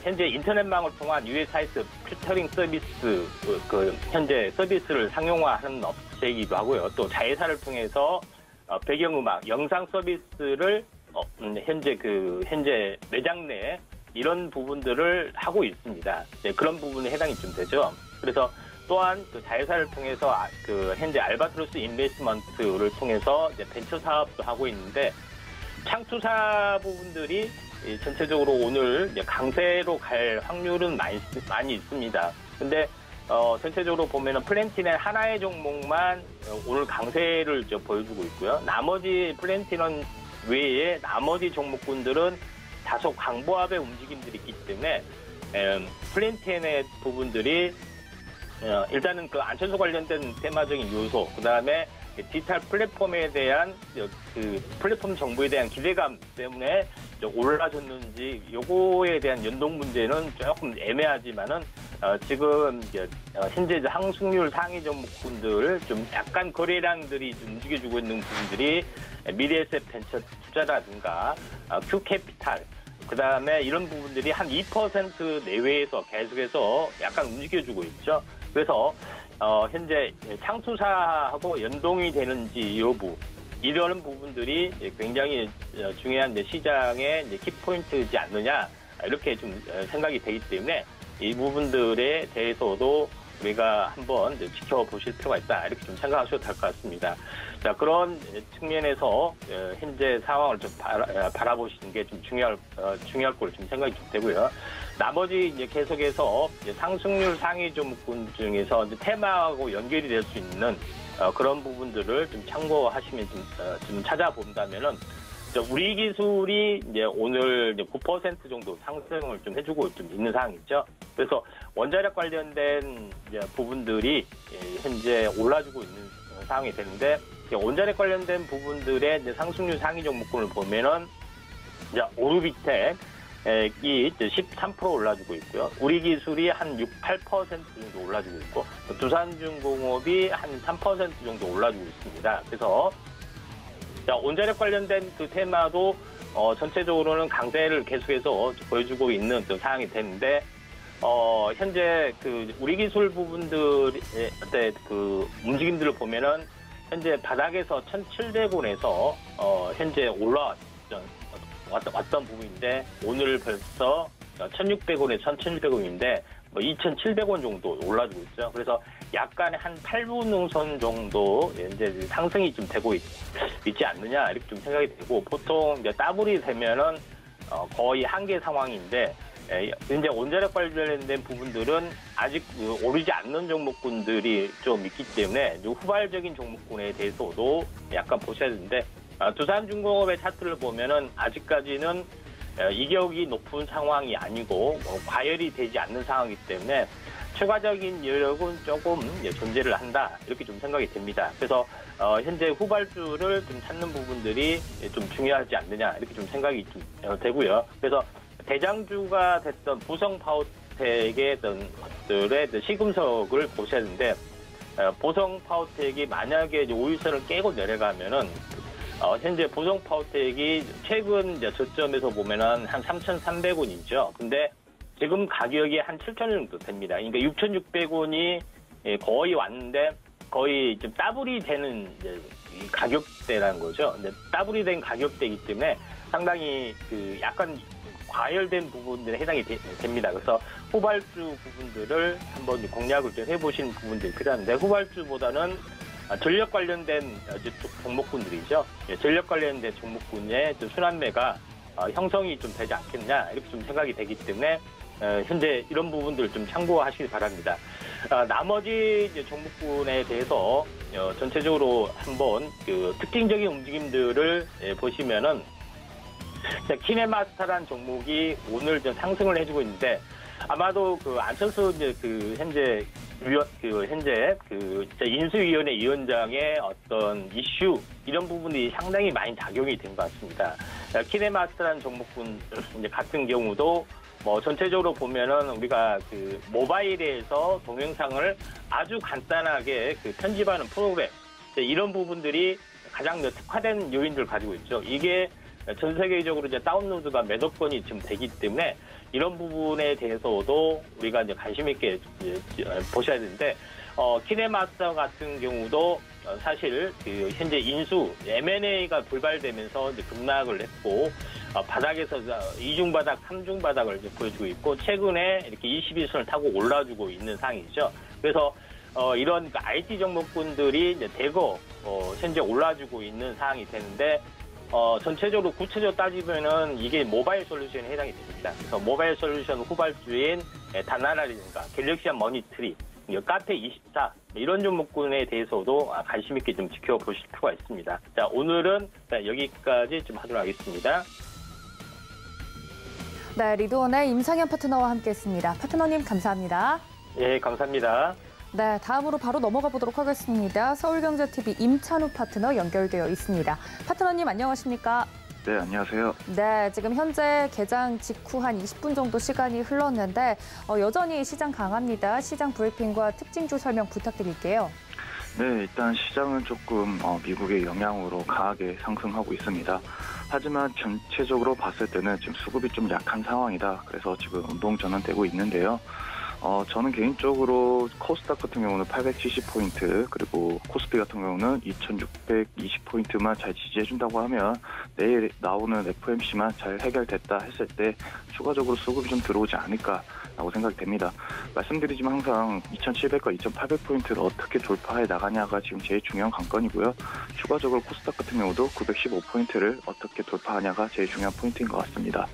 현재 인터넷망을 통한 USIS 필터링 서비스 현재 서비스를 상용화하는 업체이기도 하고요. 또 자회사를 통해서 배경음악, 영상 서비스를 현재 매장 내 이런 부분들을 하고 있습니다. 그런 부분에 해당이 좀 되죠. 그래서 또한 그 자회사를 통해서 현재 알바트로스 인베스트먼트를 통해서 이제 벤처 사업도 하고 있는데 창투사 부분들이 전체적으로 오늘 이제 강세로 갈 확률은 많이 있습니다. 근데 전체적으로 보면은 플랜티넷 하나의 종목만 오늘 강세를 보여주고 있고요. 나머지 플랜티넷 외에 나머지 종목군들은 다소 강보합의 움직임들이 있기 때문에 플랜티넷 부분들이 일단은 그 안전소 관련된 테마적인 요소, 그 다음에 디지털 플랫폼에 대한 그 플랫폼 정보에 대한 기대감 때문에 올라졌는지 요거에 대한 연동 문제는 조금 애매하지만은 지금 현재 상승률 상위 종목군들 좀 약간 거래량들이 좀 움직여주고 있는 부분들이 미래에셋 벤처 투자라든가 Q캐피탈, 그 다음에 이런 부분들이 한 2% 내외에서 계속해서 약간 움직여주고 있죠. 그래서 현재 창투사하고 연동이 되는지 여부 이런 부분들이 굉장히 중요한 시장의 키포인트이지 않느냐 이렇게 좀 생각이 되기 때문에 이 부분들에 대해서도 우리가 한번 지켜보실 필요가 있다 이렇게 좀 생각하셔도 될 것 같습니다. 자, 그런 측면에서 현재 상황을 좀 바라보시는 게 좀 중요할 거로 좀 생각이 좀 되고요. 나머지 이제 계속해서 상승률 상위 종목군 중에서 이제 테마하고 연결이 될 수 있는 그런 부분들을 좀 참고하시면 좀 찾아본다면은 우리 기술이 이제 오늘 9% 정도 상승을 좀 해주고 좀 있는 상황이죠. 그래서 원자력 관련된 이제 부분들이 현재 올라주고 있는 상황이 되는데 원자력 관련된 부분들의 이제 상승률 상위 종목군을 보면은 이제 오르비텍이 13% 올라주고 있고요. 우리 기술이 한 8% 정도 올라주고 있고 두산중공업이 한 3% 정도 올라주고 있습니다. 그래서 원자력 관련된 그 테마도 전체적으로는 강세를 계속해서 보여주고 있는 상황이 되는데 현재 그 우리 기술 부분들의 그 움직임들을 보면은 현재 바닥에서 1,700원에서 현재 왔던 부분인데 오늘 벌써 1,600원에서 1,700원인데 2,700원 정도 올라주고 있죠. 그래서 약간의 한 8분응선 정도 이제 상승이 좀 되고 있지 않느냐 이렇게 좀 생각이 되고 보통 이제 더블이 되면은 거의 한계 상황인데 이제 원자력 관련된 부분들은 아직 오르지 않는 종목군들이 좀 있기 때문에 후발적인 종목군에 대해서도 약간 보셔야 되는데 두산중공업의 차트를 보면은 아직까지는 이격이 높은 상황이 아니고 과열이 되지 않는 상황이기 때문에 추가적인 여력은 조금 존재를 한다 이렇게 좀 생각이 됩니다. 그래서 현재 후발주를 좀 찾는 부분들이 좀 중요하지 않느냐 이렇게 좀 생각이 좀 되고요. 그래서 대장주가 됐던 보성파워텍의 어떤 것들의 시금석을 보셔야 되는데 보성파워텍이 만약에 5일선을 깨고 내려가면은 현재 보성파워텍이 최근 저점에서 보면은 한 3,300원이죠. 근데 지금 가격이 한 7,000원 정도 됩니다. 그러니까 6,600원이 거의 왔는데 거의 좀 따블이 되는 이제 이 가격대라는 거죠. 근데 따블이 된 가격대이기 때문에 상당히 그 약간 과열된 부분들에 해당이 됩니다. 그래서 후발주 부분들을 한번 공략을 좀 해보시는 부분들이 필요한데, 후발주보다는 전력 관련된 종목군들이죠. 전력 관련된 종목군의 좀 순환매가 형성이 좀 되지 않겠냐, 이렇게 좀 생각이 되기 때문에 현재 이런 부분들 좀 참고하시기 바랍니다. 나머지 이제 종목군에 대해서 전체적으로 한번 그 특징적인 움직임들을 보시면은, 키네마스터라는 종목이 오늘 좀 상승을 해주고 있는데, 아마도 그 안철수 이제 그 현재 인수위원회 위원장의 어떤 이슈, 이런 부분이 상당히 많이 작용이 된 것 같습니다. 키네마스터라는 종목군 이제 같은 경우도 뭐 전체적으로 보면은 우리가 그 모바일에서 동영상을 아주 간단하게 그 편집하는 프로그램, 이런 부분들이 가장 특화된 요인들을 가지고 있죠. 이게 전 세계적으로 이제 다운로드가 몇억 건이 지금 되기 때문에 이런 부분에 대해서도 우리가 이제 관심 있게 보셔야 되는데, 키네마스터 같은 경우도 사실 그 현재 인수 M&A가 불발되면서 이제 급락을 했고, 바닥에서 이중바닥, 삼중바닥을 이제 보여주고 있고, 최근에 이렇게 21선을 타고 올라주고 있는 상황이죠. 그래서 이런 IT 종목군들이 이제 대거 현재 올라주고 있는 상황이 되는데, 전체적으로 구체적으로 따지면은 이게 모바일 솔루션에 해당이 됩니다. 그래서 모바일 솔루션 후발주인 다나라든가 갤럭시아 머니트리, 카페24 이런 종목군에 대해서도 관심 있게 좀 지켜보실 필요가 있습니다. 자, 오늘은 여기까지 좀 하도록 하겠습니다. 네, 리드원의 임상현 파트너와 함께했습니다. 파트너님 감사합니다. 예, 감사합니다. 네, 다음으로 바로 넘어가 보도록 하겠습니다. 서울경제TV 임찬우 파트너 연결되어 있습니다. 파트너님 안녕하십니까? 네, 안녕하세요. 네, 지금 현재 개장 직후 한 20분 정도 시간이 흘렀는데 여전히 시장 강합니다. 시장 브리핑과 특징주 설명 부탁드릴게요. 네, 일단 시장은 조금 미국의 영향으로 강하게 상승하고 있습니다. 하지만 전체적으로 봤을 때는 지금 수급이 좀 약한 상황이다. 그래서 지금 운동 전환되고 있는데요. 저는 개인적으로 코스닥 같은 경우는 870포인트, 그리고 코스피 같은 경우는 2620포인트만 잘 지지해준다고 하면 내일 나오는 FOMC만 잘 해결됐다 했을 때 추가적으로 수급이 좀 들어오지 않을까라고 생각이 됩니다. 말씀드리지만 항상 2700과 2800포인트를 어떻게 돌파해 나가냐가 지금 제일 중요한 관건이고요. 추가적으로 코스닥 같은 경우도 915포인트를 어떻게 돌파하냐가 제일 중요한 포인트인 것 같습니다.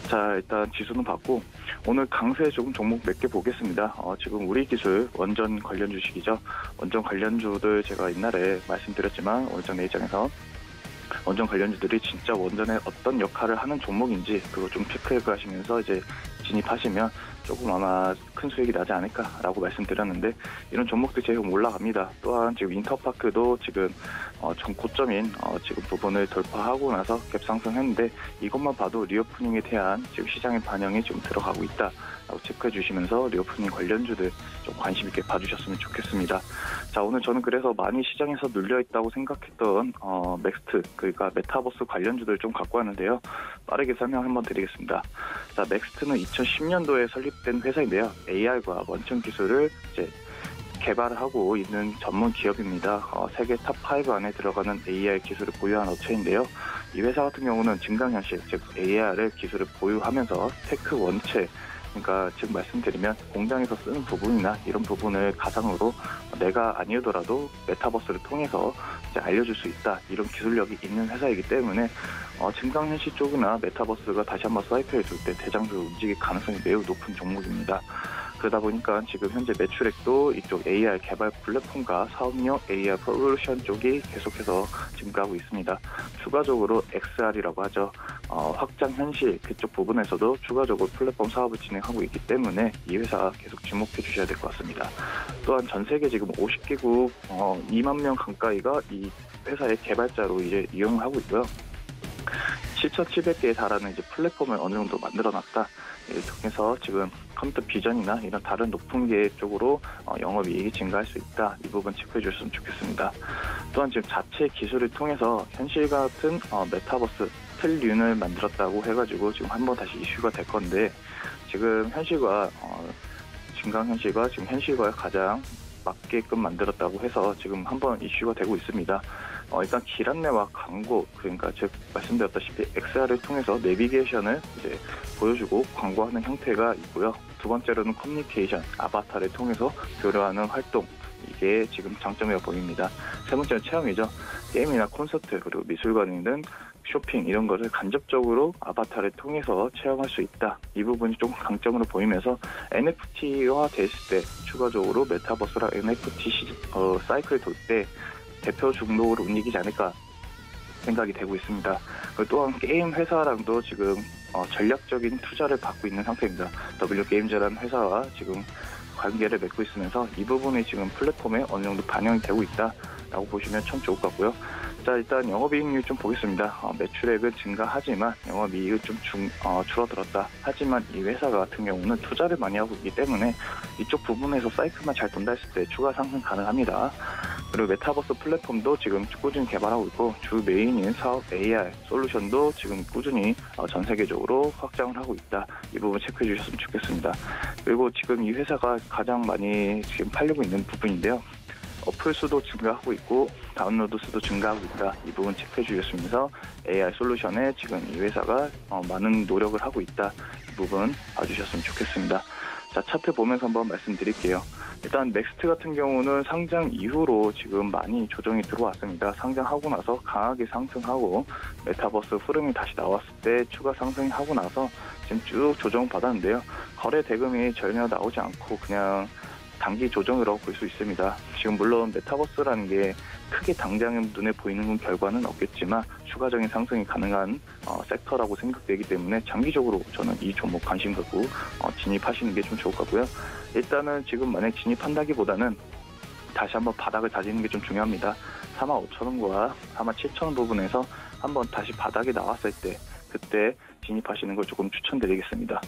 자, 일단 지수는 봤고 오늘 강세 조금 종목 몇 개 보겠습니다. 지금 우리기술 원전 관련 주식이죠. 원전 관련주들 제가 옛날에 말씀드렸지만 원전 내장에서 원전 관련주들이 진짜 원전에 어떤 역할을 하는 종목인지 그거 좀 체크해 가시면서 이제 진입하시면 조금 아마 큰 수익이 나지 않을까라고 말씀드렸는데 이런 종목들이 지금 올라갑니다. 또한 지금 인터파크도 지금 전 고점인 지금 부분을 돌파하고 나서 갭상승했는데 이것만 봐도 리오프닝에 대한 지금 시장의 반영이 좀 들어가고 있다라고 체크해 주시면서 리오프닝 관련주들 좀 관심 있게 봐주셨으면 좋겠습니다. 자, 오늘 저는 그래서 많이 시장에서 눌려 있다고 생각했던 넥스트, 그러니까 메타버스 관련주들 좀 갖고 왔는데요. 빠르게 설명 한번 드리겠습니다. 자, 넥스트는 2010년도에 설립된 회사인데요. AR과 원천 기술을 이제 개발을 하고 있는 전문 기업입니다. 세계 탑5 안에 들어가는 AR 기술을 보유한 업체인데요. 이 회사 같은 경우는 증강현실, 즉 AR의 기술을 보유하면서 테크 원체, 그러니까 지금 말씀드리면 공장에서 쓰는 부분이나 이런 부분을 가상으로 내가 아니더라도 메타버스를 통해서 이제 알려줄 수 있다, 이런 기술력이 있는 회사이기 때문에 증강현실 쪽이나 메타버스가 다시 한번 사이클을 돌 때 대장주로 움직일 가능성이 매우 높은 종목입니다. 그러다 보니까 지금 현재 매출액도 이쪽 AR 개발 플랫폼과 사업용 AR 솔루션 쪽이 계속해서 증가하고 있습니다. 추가적으로 XR이라고 하죠. 확장 현실 그쪽 부분에서도 추가적으로 플랫폼 사업을 진행하고 있기 때문에 이 회사 계속 주목해 주셔야 될 것 같습니다. 또한 전 세계 지금 50개국 2만 명 가까이가 이 회사의 개발자로 이제 이용을 하고 있고요. 7,700개에 달하는 이제 플랫폼을 어느 정도 만들어놨다. 이를 통해서 지금 컴퓨터 비전이나 이런 다른 높은 계 쪽으로 영업이익이 증가할 수 있다. 이 부분 체크해 주셨으면 좋겠습니다. 또한 지금 자체 기술을 통해서 현실 같은 메타버스 틀륜을 만들었다고 해가지고 지금 한번 다시 이슈가 될 건데 지금 현실과 증강현실과 지금 현실과 가장 맞게끔 만들었다고 해서 지금 한번 이슈가 되고 있습니다. 일단 길 안내와 광고, 그러니까 제가 말씀드렸다시피 XR을 통해서 내비게이션을 이제 보여주고 광고하는 형태가 있고요. 두 번째로는 커뮤니케이션, 아바타를 통해서 교류하는 활동, 이게 지금 장점이라 보입니다. 세 번째는 체험이죠. 게임이나 콘서트, 그리고 미술관이든 쇼핑 이런 것을 간접적으로 아바타를 통해서 체험할 수 있다. 이 부분이 좀 강점으로 보이면서 NFT화 됐을 때 추가적으로 메타버스랑 NFT 사이클을 돌 때 대표 종목으로 움직이지 않을까 생각이 되고 있습니다. 또한 게임 회사랑도 지금 전략적인 투자를 받고 있는 상태입니다. W게임즈라는 회사와 지금 관계를 맺고 있으면서 이 부분이 지금 플랫폼에 어느 정도 반영이 되고 있다라고 보시면 참 좋을 것 같고요. 자, 일단 영업이익률 좀 보겠습니다. 매출액은 증가하지만 영업이익은 좀 줄어들었다. 하지만 이 회사 같은 경우는 투자를 많이 하고 있기 때문에 이쪽 부분에서 사이클만 잘 돈다 했을 때 추가 상승 가능합니다. 그리고 메타버스 플랫폼도 지금 꾸준히 개발하고 있고 주 메인인 사업 AR 솔루션도 지금 꾸준히 전 세계적으로 확장을 하고 있다. 이 부분 체크해 주셨으면 좋겠습니다. 그리고 지금 이 회사가 가장 많이 지금 팔리고 있는 부분인데요. 어플 수도 증가하고 있고 다운로드 수도 증가하고 있다. 이 부분 체크해 주셨으면서 AR 솔루션에 지금 이 회사가 많은 노력을 하고 있다. 이 부분 봐주셨으면 좋겠습니다. 자, 차트 보면서 한번 말씀드릴게요. 일단 넥스트 같은 경우는 상장 이후로 지금 많이 조정이 들어왔습니다. 상장하고 나서 강하게 상승하고 메타버스 흐름이 다시 나왔을 때 추가 상승하고 나서 지금 쭉 조정 받았는데요. 거래 대금이 전혀 나오지 않고 그냥 단기 조정이라고 볼 수 있습니다. 지금 물론 메타버스라는 게 크게 당장 눈에 보이는 결과는 없겠지만 추가적인 상승이 가능한 섹터라고 생각되기 때문에 장기적으로 저는 이 종목 관심 갖고 진입하시는 게 좀 좋을 것 같고요. 일단은 지금 만약 진입한다기보다는 다시 한번 바닥을 다지는 게 좀 중요합니다. 45,000원과 47,000원 부분에서 한번 다시 바닥이 나왔을 때 그때 진입하시는 걸 조금 추천드리겠습니다.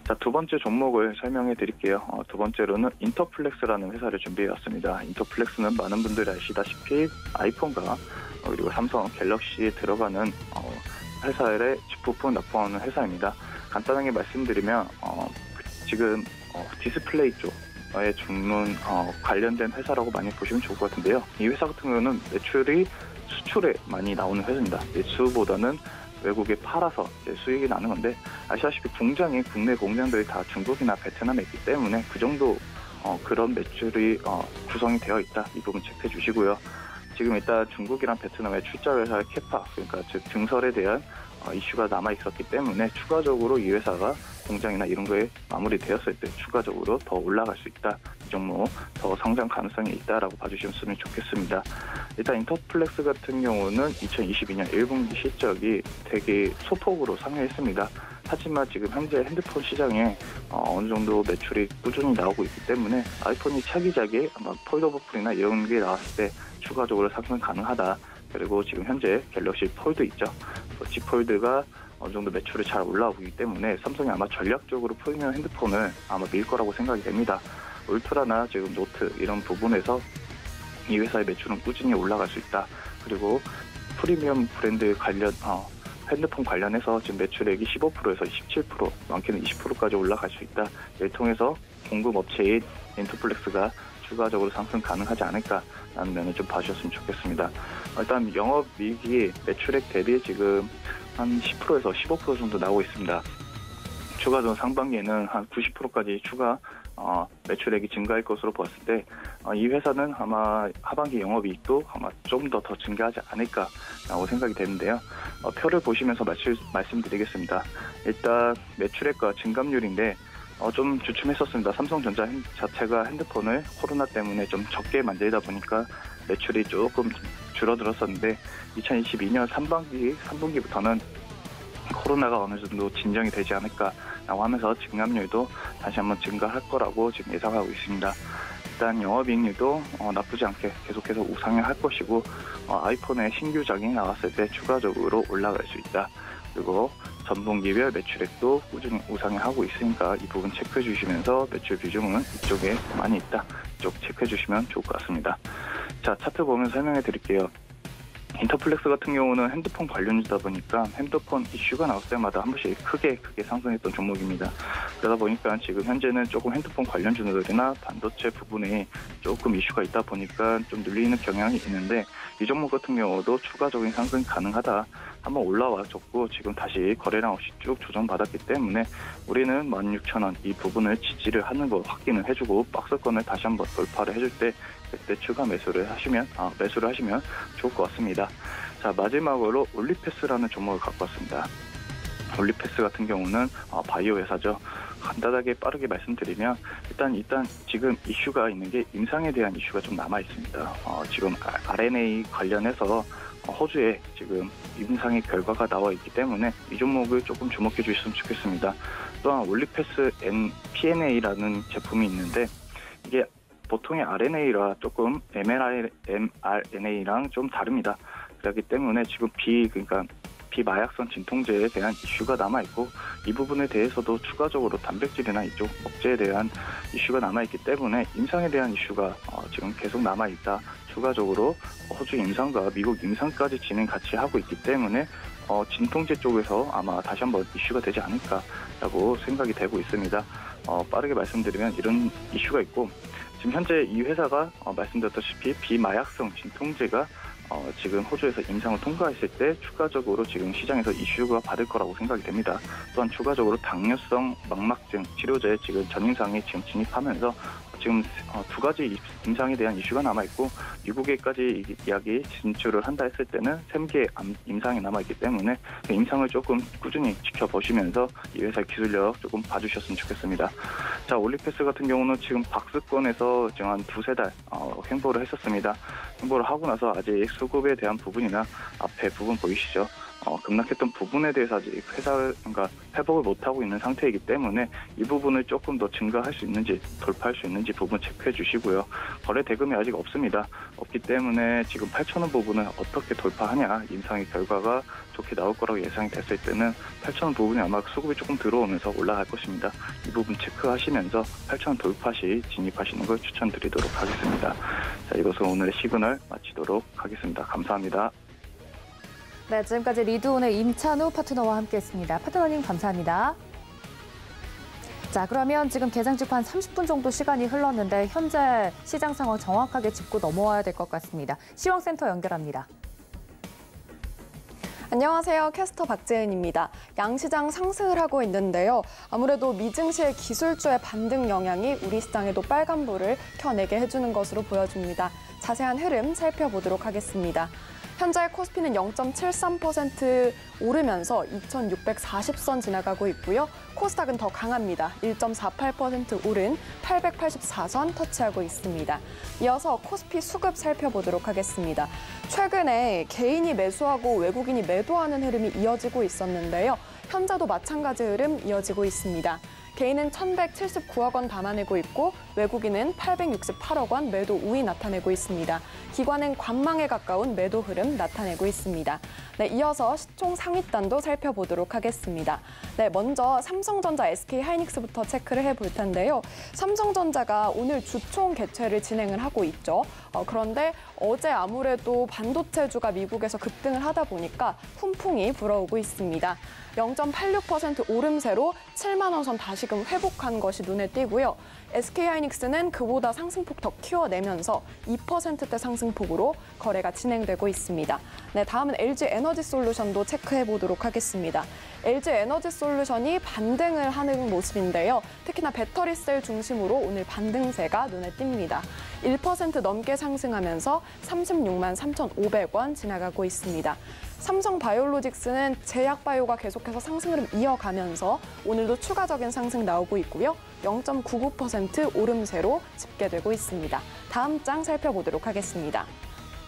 자, 두 번째 종목을 설명해 드릴게요. 두 번째로는 인터플렉스라는 회사를 준비해 왔습니다. 인터플렉스는 많은 분들이 아시다시피 아이폰과 그리고 삼성 갤럭시에 들어가는 회사의 부품 납품하는 회사입니다. 간단하게 말씀드리면 지금 디스플레이 쪽에 주문 관련된 회사라고 많이 보시면 좋을 것 같은데요. 이 회사 같은 경우는 매출이 수출에 많이 나오는 회사입니다. 매출보다는 외국에 팔아서 이제 수익이 나는 건데 아시다시피 공장이 국내 공장들이 다 중국이나 베트남에 있기 때문에 그 정도 그런 매출이 구성이 되어 있다. 이 부분 체크해 주시고요. 지금 일단 중국이랑 베트남의 출자 회사의 캐파, 그러니까 즉 증설에 대한 이슈가 남아 있었기 때문에 추가적으로 이 회사가 공장이나 이런 거에 마무리되었을 때 추가적으로 더 올라갈 수 있다. 이 종목 더 성장 가능성이 있다라고 봐주셨으면 좋겠습니다. 일단 인터플렉스 같은 경우는 2022년 1분기 실적이 되게 소폭으로 상회했습니다. 하지만 지금 현재 핸드폰 시장에 어느 정도 매출이 꾸준히 나오고 있기 때문에 아이폰이 차기작에 아마 폴더블 풀이나 이런 게 나왔을 때 추가적으로 상승 가능하다. 그리고 지금 현재 갤럭시 폴드 있죠. G 폴드가 어느 정도 매출이 잘 올라오기 때문에 삼성이 아마 전략적으로 프리미엄 핸드폰을 아마 밀 거라고 생각이 됩니다. 울트라나 지금 노트 이런 부분에서 이 회사의 매출은 꾸준히 올라갈 수 있다. 그리고 프리미엄 브랜드 관련 핸드폰 관련해서 지금 매출액이 15%에서 17%, 많게는 20%까지 올라갈 수 있다. 이를 통해서 공급 업체인 인터플렉스가 추가적으로 상승 가능하지 않을까라는 면을 좀 봐주셨으면 좋겠습니다. 일단 영업이익이 매출액 대비 지금 한 10%에서 15% 정도 나오고 있습니다. 추가적으로 상반기에는 한 90%까지 추가 매출액이 증가할 것으로 봤을 때 이 회사는 아마 하반기 영업이익도 아마 좀 더 증가하지 않을까라고 생각이 되는데요. 표를 보시면서 말씀드리겠습니다. 일단 매출액과 증감률인데 좀 주춤했었습니다. 삼성전자 자체가 핸드폰을 코로나 때문에 좀 적게 만들다 보니까 매출이 조금 줄어들었었는데 2022년 3분기부터는 코로나가 어느 정도 진정이 되지 않을까라고 하면서 증감률도 다시 한번 증가할 거라고 지금 예상하고 있습니다. 일단 영업이익률도 나쁘지 않게 계속해서 우상향 할 것이고 아이폰의 신규작이 나왔을 때 추가적으로 올라갈 수 있다. 그리고 전분기별 매출액도 꾸준히 우상향하고 있으니까 이 부분 체크해 주시면서 매출 비중은 이쪽에 많이 있다. 이쪽 체크해 주시면 좋을 것 같습니다. 자, 차트 보면서 설명해 드릴게요. 인터플렉스 같은 경우는 핸드폰 관련주다 보니까 핸드폰 이슈가 나올 때마다 한 번씩 크게 상승했던 종목입니다. 그러다 보니까 지금 현재는 조금 핸드폰 관련주들이나 반도체 부분에 조금 이슈가 있다 보니까 좀 눌리는 경향이 있는데 이 종목 같은 경우도 추가적인 상승 가능하다. 한번 올라와 줬고 지금 다시 거래량 없이 쭉 조정받았기 때문에 우리는 16,000원 이 부분을 지지를 하는 거 확인을 해주고 박스권을 다시 한번 돌파를 해줄 때 그때 추가 매수를 하시면 좋을 것 같습니다. 자, 마지막으로 올리패스라는 종목을 갖고 왔습니다. 올리패스 같은 경우는 바이오 회사죠. 간단하게 빠르게 말씀드리면 일단 지금 이슈가 있는 게 임상에 대한 이슈가 좀 남아 있습니다. 지금 RNA 관련해서 호주에 지금 임상의 결과가 나와 있기 때문에 이 종목을 조금 주목해 주셨으면 좋겠습니다. 또한 올리패스 PNA라는 제품이 있는데 이게 보통의 RNA라 조금 mRNA랑 좀 다릅니다. 그렇기 때문에 지금 비마약성 진통제에 대한 이슈가 남아있고 이 부분에 대해서도 추가적으로 단백질이나 이쪽 억제에 대한 이슈가 남아있기 때문에 임상에 대한 이슈가 지금 계속 남아있다. 추가적으로 호주 임상과 미국 임상까지 진행 같이 하고 있기 때문에 진통제 쪽에서 아마 다시 한번 이슈가 되지 않을까라고 생각이 되고 있습니다. 빠르게 말씀드리면 이런 이슈가 있고 지금 현재 이 회사가 말씀드렸다시피 비마약성 진통제가 지금 호주에서 임상을 통과했을 때 추가적으로 지금 시장에서 이슈가 받을 거라고 생각이 됩니다. 또한 추가적으로 당뇨성 망막증 치료제에 지금 전임상에 지금 진입하면서 지금 두 가지 임상에 대한 이슈가 남아있고 미국에까지 이야기 진출을 한다 했을 때는 3개의 임상이 남아있기 때문에 그 임상을 조금 꾸준히 지켜보시면서 이 회사의 기술력 조금 봐주셨으면 좋겠습니다. 자, 올리패스 같은 경우는 지금 박스권에서 지금 한 2-3달 횡보를 했었습니다. 횡보를 하고 나서 아직 수급에 대한 부분이나 앞에 부분 보이시죠? 급락했던 부분에 대해서 아직 회복을 못하고 있는 상태이기 때문에 이 부분을 조금 더 증가할 수 있는지 돌파할 수 있는지 부분 체크해 주시고요. 거래 대금이 아직 없습니다. 없기 때문에 지금 8,000원 부분을 어떻게 돌파하냐 임상의 결과가 좋게 나올 거라고 예상이 됐을 때는 8,000원 부분이 아마 수급이 조금 들어오면서 올라갈 것입니다. 이 부분 체크하시면서 8,000원 돌파 시 진입하시는 걸 추천드리도록 하겠습니다. 자, 이것은 오늘의 시그널 마치도록 하겠습니다. 감사합니다. 네, 지금까지 리드온의 임찬우 파트너와 함께했습니다. 파트너님 감사합니다. 자, 그러면 지금 개장 직후 한 30분 정도 시간이 흘렀는데 현재 시장 상황 정확하게 짚고 넘어와야 될 것 같습니다. 시황센터 연결합니다. 안녕하세요. 캐스터 박재은입니다. 양시장 상승을 하고 있는데요. 아무래도 미증시의 기술주의 반등 영향이 우리 시장에도 빨간불을 켜내게 해주는 것으로 보여집니다. 자세한 흐름 살펴보도록 하겠습니다. 현재 코스피는 0.73% 오르면서 2,640선 지나가고 있고요. 코스닥은 더 강합니다. 1.48% 오른 884선 터치하고 있습니다. 이어서 코스피 수급 살펴보도록 하겠습니다. 최근에 개인이 매수하고 외국인이 매도하는 흐름이 이어지고 있었는데요. 현재도 마찬가지 흐름 이어지고 있습니다. 개인은 1,179억 원 담아내고 있고 외국인은 868억 원 매도 우위 나타내고 있습니다. 기관은 관망에 가까운 매도 흐름 나타내고 있습니다. 네, 이어서 시총 상위단도 살펴보도록 하겠습니다. 네, 먼저 삼성전자, SK하이닉스부터 체크를 해볼 텐데요. 삼성전자가 오늘 주총 개최를 진행을 하고 있죠. 그런데 어제 아무래도 반도체주가 미국에서 급등을 하다 보니까 훈풍이 불어오고 있습니다. 0.86% 오름세로 7만 원 선 다시금 회복한 것이 눈에 띄고요. SK하이닉스는 그보다 상승폭 더 키워내면서 2%대 상승폭으로 거래가 진행되고 있습니다. 네, 다음은 LG에너지솔루션도 체크해보도록 하겠습니다. LG에너지솔루션이 반등을 하는 모습인데요. 특히나 배터리셀 중심으로 오늘 반등세가 눈에 띕니다. 1% 넘게 상승하면서 36만 3,500원 지나가고 있습니다. 삼성바이오로직스는 제약바이오가 계속해서 상승 흐름 이어가면서 오늘도 추가적인 상승 나오고 있고요. 0.99% 오름세로 집계되고 있습니다. 다음 장 살펴보도록 하겠습니다.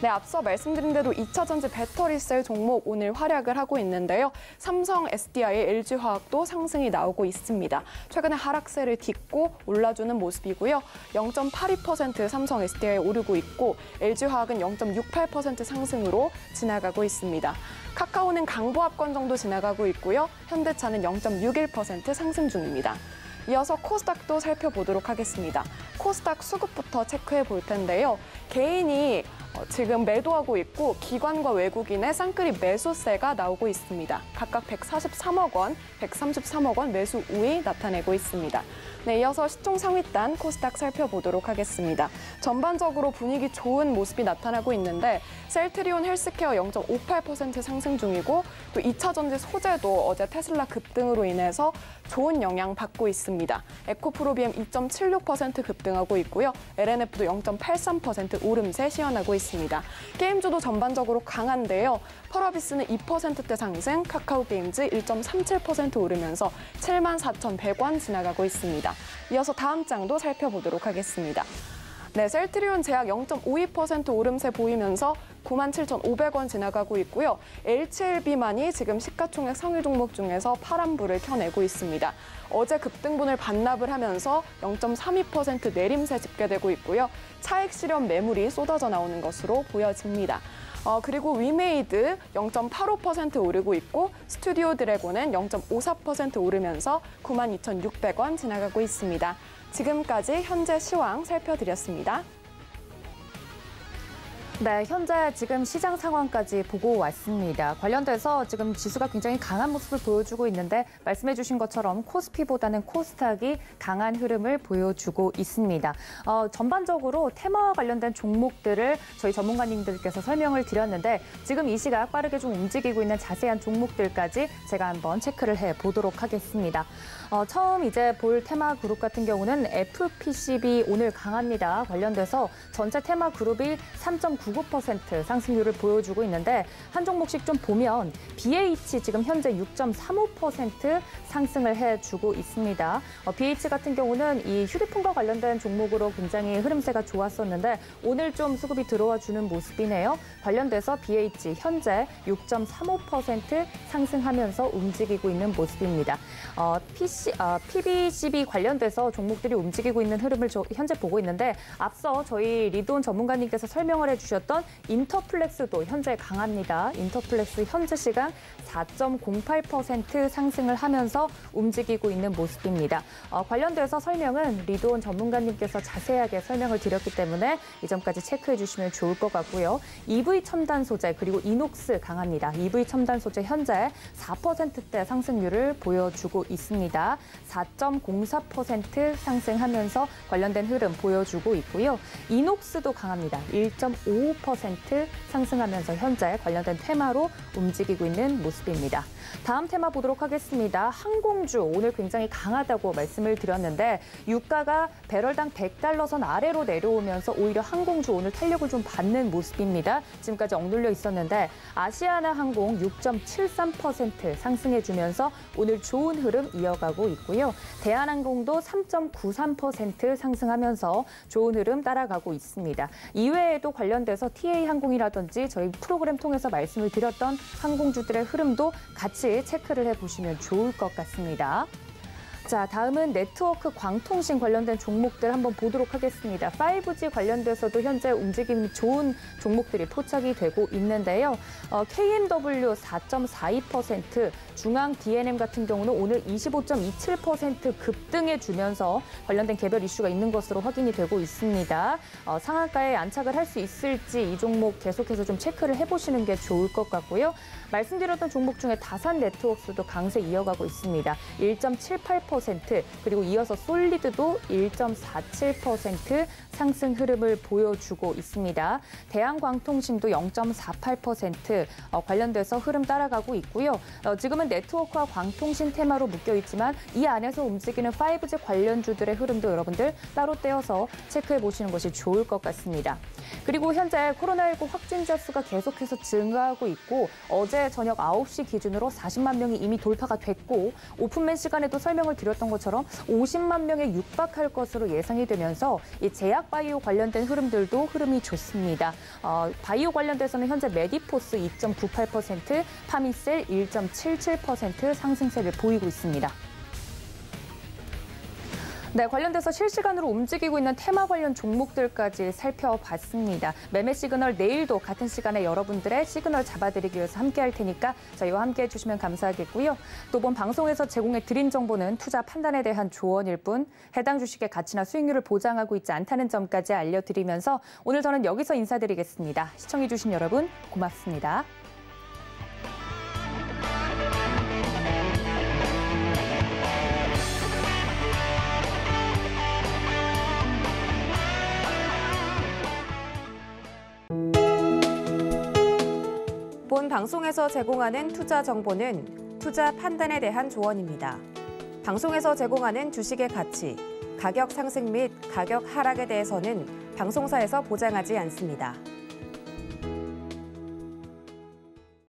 네, 앞서 말씀드린 대로 2차전지 배터리셀 종목 오늘 활약을 하고 있는데요. 삼성 SDI, LG화학도 상승이 나오고 있습니다. 최근에 하락세를 딛고 올라주는 모습이고요. 0.82% 삼성 SDI 오르고 있고 LG화학은 0.68% 상승으로 지나가고 있습니다. 카카오는 강보합권 정도 지나가고 있고요. 현대차는 0.61% 상승 중입니다. 이어서 코스닥도 살펴보도록 하겠습니다. 코스닥 수급부터 체크해 볼 텐데요. 개인이 지금 매도하고 있고 기관과 외국인의 쌍끌이 매수세가 나오고 있습니다. 각각 143억 원, 133억 원 매수 우위 나타내고 있습니다. 네, 이어서 시총 상위단 코스닥 살펴보도록 하겠습니다. 전반적으로 분위기 좋은 모습이 나타나고 있는데 셀트리온 헬스케어 0.58% 상승 중이고 또 2차전지 소재도 어제 테슬라 급등으로 인해서 좋은 영향 받고 있습니다. 에코프로비엠 2.76% 급등하고 있고요. LNF도 0.83% 오름세 시현하고 있습니다. 게임주도 전반적으로 강한데요. 펄어비스는 2%대 상승, 카카오게임즈 1.37% 오르면서 74,100원 지나가고 있습니다. 이어서 다음 장도 살펴보도록 하겠습니다. 네, 셀트리온 제약 0.52% 오름세 보이면서 97,500원 지나가고 있고요. HLB만이 지금 시가총액 상위 종목 중에서 파란불을 켜내고 있습니다. 어제 급등분을 반납을 하면서 0.32% 내림세 집계되고 있고요. 차익 실현 매물이 쏟아져 나오는 것으로 보여집니다. 그리고 위메이드 0.85% 오르고 있고 스튜디오 드래곤은 0.54% 오르면서 92,600원 지나가고 있습니다. 지금까지 현재 시황 살펴드렸습니다. 네, 현재 지금 시장 상황까지 보고 왔습니다. 관련돼서 지금 지수가 굉장히 강한 모습을 보여주고 있는데 말씀해 주신 것처럼 코스피보다는 코스닥이 강한 흐름을 보여주고 있습니다. 전반적으로 테마와 관련된 종목들을 저희 전문가님들께서 설명을 드렸는데 지금 이 시각 빠르게 좀 움직이고 있는 자세한 종목들까지 제가 한번 체크를 해보도록 하겠습니다. 처음 이제 볼 테마 그룹 같은 경우는 FPCB 오늘 강합니다. 관련돼서 전체 테마 그룹이 3.99% 상승률을 보여주고 있는데 한 종목씩 좀 보면 BH 지금 현재 6.35% 상승을 해주고 있습니다. BH 같은 경우는 이 휴대폰과 관련된 종목으로 굉장히 흐름세가 좋았었는데 오늘 좀 수급이 들어와 주는 모습이네요. 관련돼서 BH 현재 6.35% 상승하면서 움직이고 있는 모습입니다. PBCB 관련돼서 종목들이 움직이고 있는 흐름을 현재 보고 있는데 앞서 저희 리돈 전문가님께서 설명을 해주셨던 인터플렉스도 현재 강합니다. 인터플렉스 현재 시간 4.08% 상승을 하면서 움직이고 있는 모습입니다. 관련돼서 설명은 리돈 전문가님께서 자세하게 설명을 드렸기 때문에 이 점까지 체크해 주시면 좋을 것 같고요. EV 첨단 소재 그리고 이녹스 강합니다. EV 첨단 소재 현재 4%대 상승률을 보여주고 있습니다. 4.04% 상승하면서 관련된 흐름 보여주고 있고요. 이녹스도 강합니다. 1.55% 상승하면서 현재 관련된 테마로 움직이고 있는 모습입니다. 다음 테마 보도록 하겠습니다. 항공주 오늘 굉장히 강하다고 말씀을 드렸는데 유가가 배럴당 100달러 선 아래로 내려오면서 오히려 항공주 오늘 탄력을 좀 받는 모습입니다. 지금까지 억눌려 있었는데 아시아나 항공 6.73% 상승해주면서 오늘 좋은 흐름 이어가고 있고요. 대한항공도 3.93% 상승하면서 좋은 흐름 따라가고 있습니다. 이외에도 관련돼서 TA항공이라든지 저희 프로그램 통해서 말씀을 드렸던 항공주들의 흐름도 같이 체크를 해보시면 좋을 것 같습니다. 자, 다음은 네트워크 광통신 관련된 종목들 한번 보도록 하겠습니다. 5G 관련돼서도 현재 움직임이 좋은 종목들이 포착이 되고 있는데요. KMW 4.42%, 중앙 D&M 같은 경우는 오늘 25.27% 급등해 주면서 관련된 개별 이슈가 있는 것으로 확인이 되고 있습니다. 상한가에 안착을 할 수 있을지 이 종목 계속해서 좀 체크를 해보시는 게 좋을 것 같고요. 말씀드렸던 종목 중에 다산 네트워크스도 강세 이어가고 있습니다. 1.78% 그리고 이어서 솔리드도 1.47% 상승 흐름을 보여주고 있습니다. 대한광통신도 0.48% 관련돼서 흐름 따라가고 있고요. 지금은 네트워크와 광통신 테마로 묶여 있지만 이 안에서 움직이는 5G 관련주들의 흐름도 여러분들 따로 떼어서 체크해 보시는 것이 좋을 것 같습니다. 그리고 현재 코로나19 확진자 수가 계속해서 증가하고 있고 어제 저녁 9시 기준으로 40만 명이 이미 돌파가 됐고 오픈맨 시간에도 설명을 드렸던 것처럼 50만 명에 육박할 것으로 예상이 되면서 이 제약 바이오 관련된 흐름들도 흐름이 좋습니다. 바이오 관련돼서는 현재 메디포스 2.98%, 파미셀 1.77% 상승세를 보이고 있습니다. 네, 관련돼서 실시간으로 움직이고 있는 테마 관련 종목들까지 살펴봤습니다. 매매 시그널 내일도 같은 시간에 여러분들의 시그널 잡아드리기 위해서 함께할 테니까 저희와 함께해 주시면 감사하겠고요. 또 본 방송에서 제공해 드린 정보는 투자 판단에 대한 조언일 뿐 해당 주식의 가치나 수익률을 보장하고 있지 않다는 점까지 알려드리면서 오늘 저는 여기서 인사드리겠습니다. 시청해 주신 여러분 고맙습니다. 본 방송에서 제공하는 투자 정보는 투자 판단에 대한 조언입니다. 방송에서 제공하는 주식의 가치, 가격 상승 및 가격 하락에 대해서는 방송사에서 보장하지 않습니다.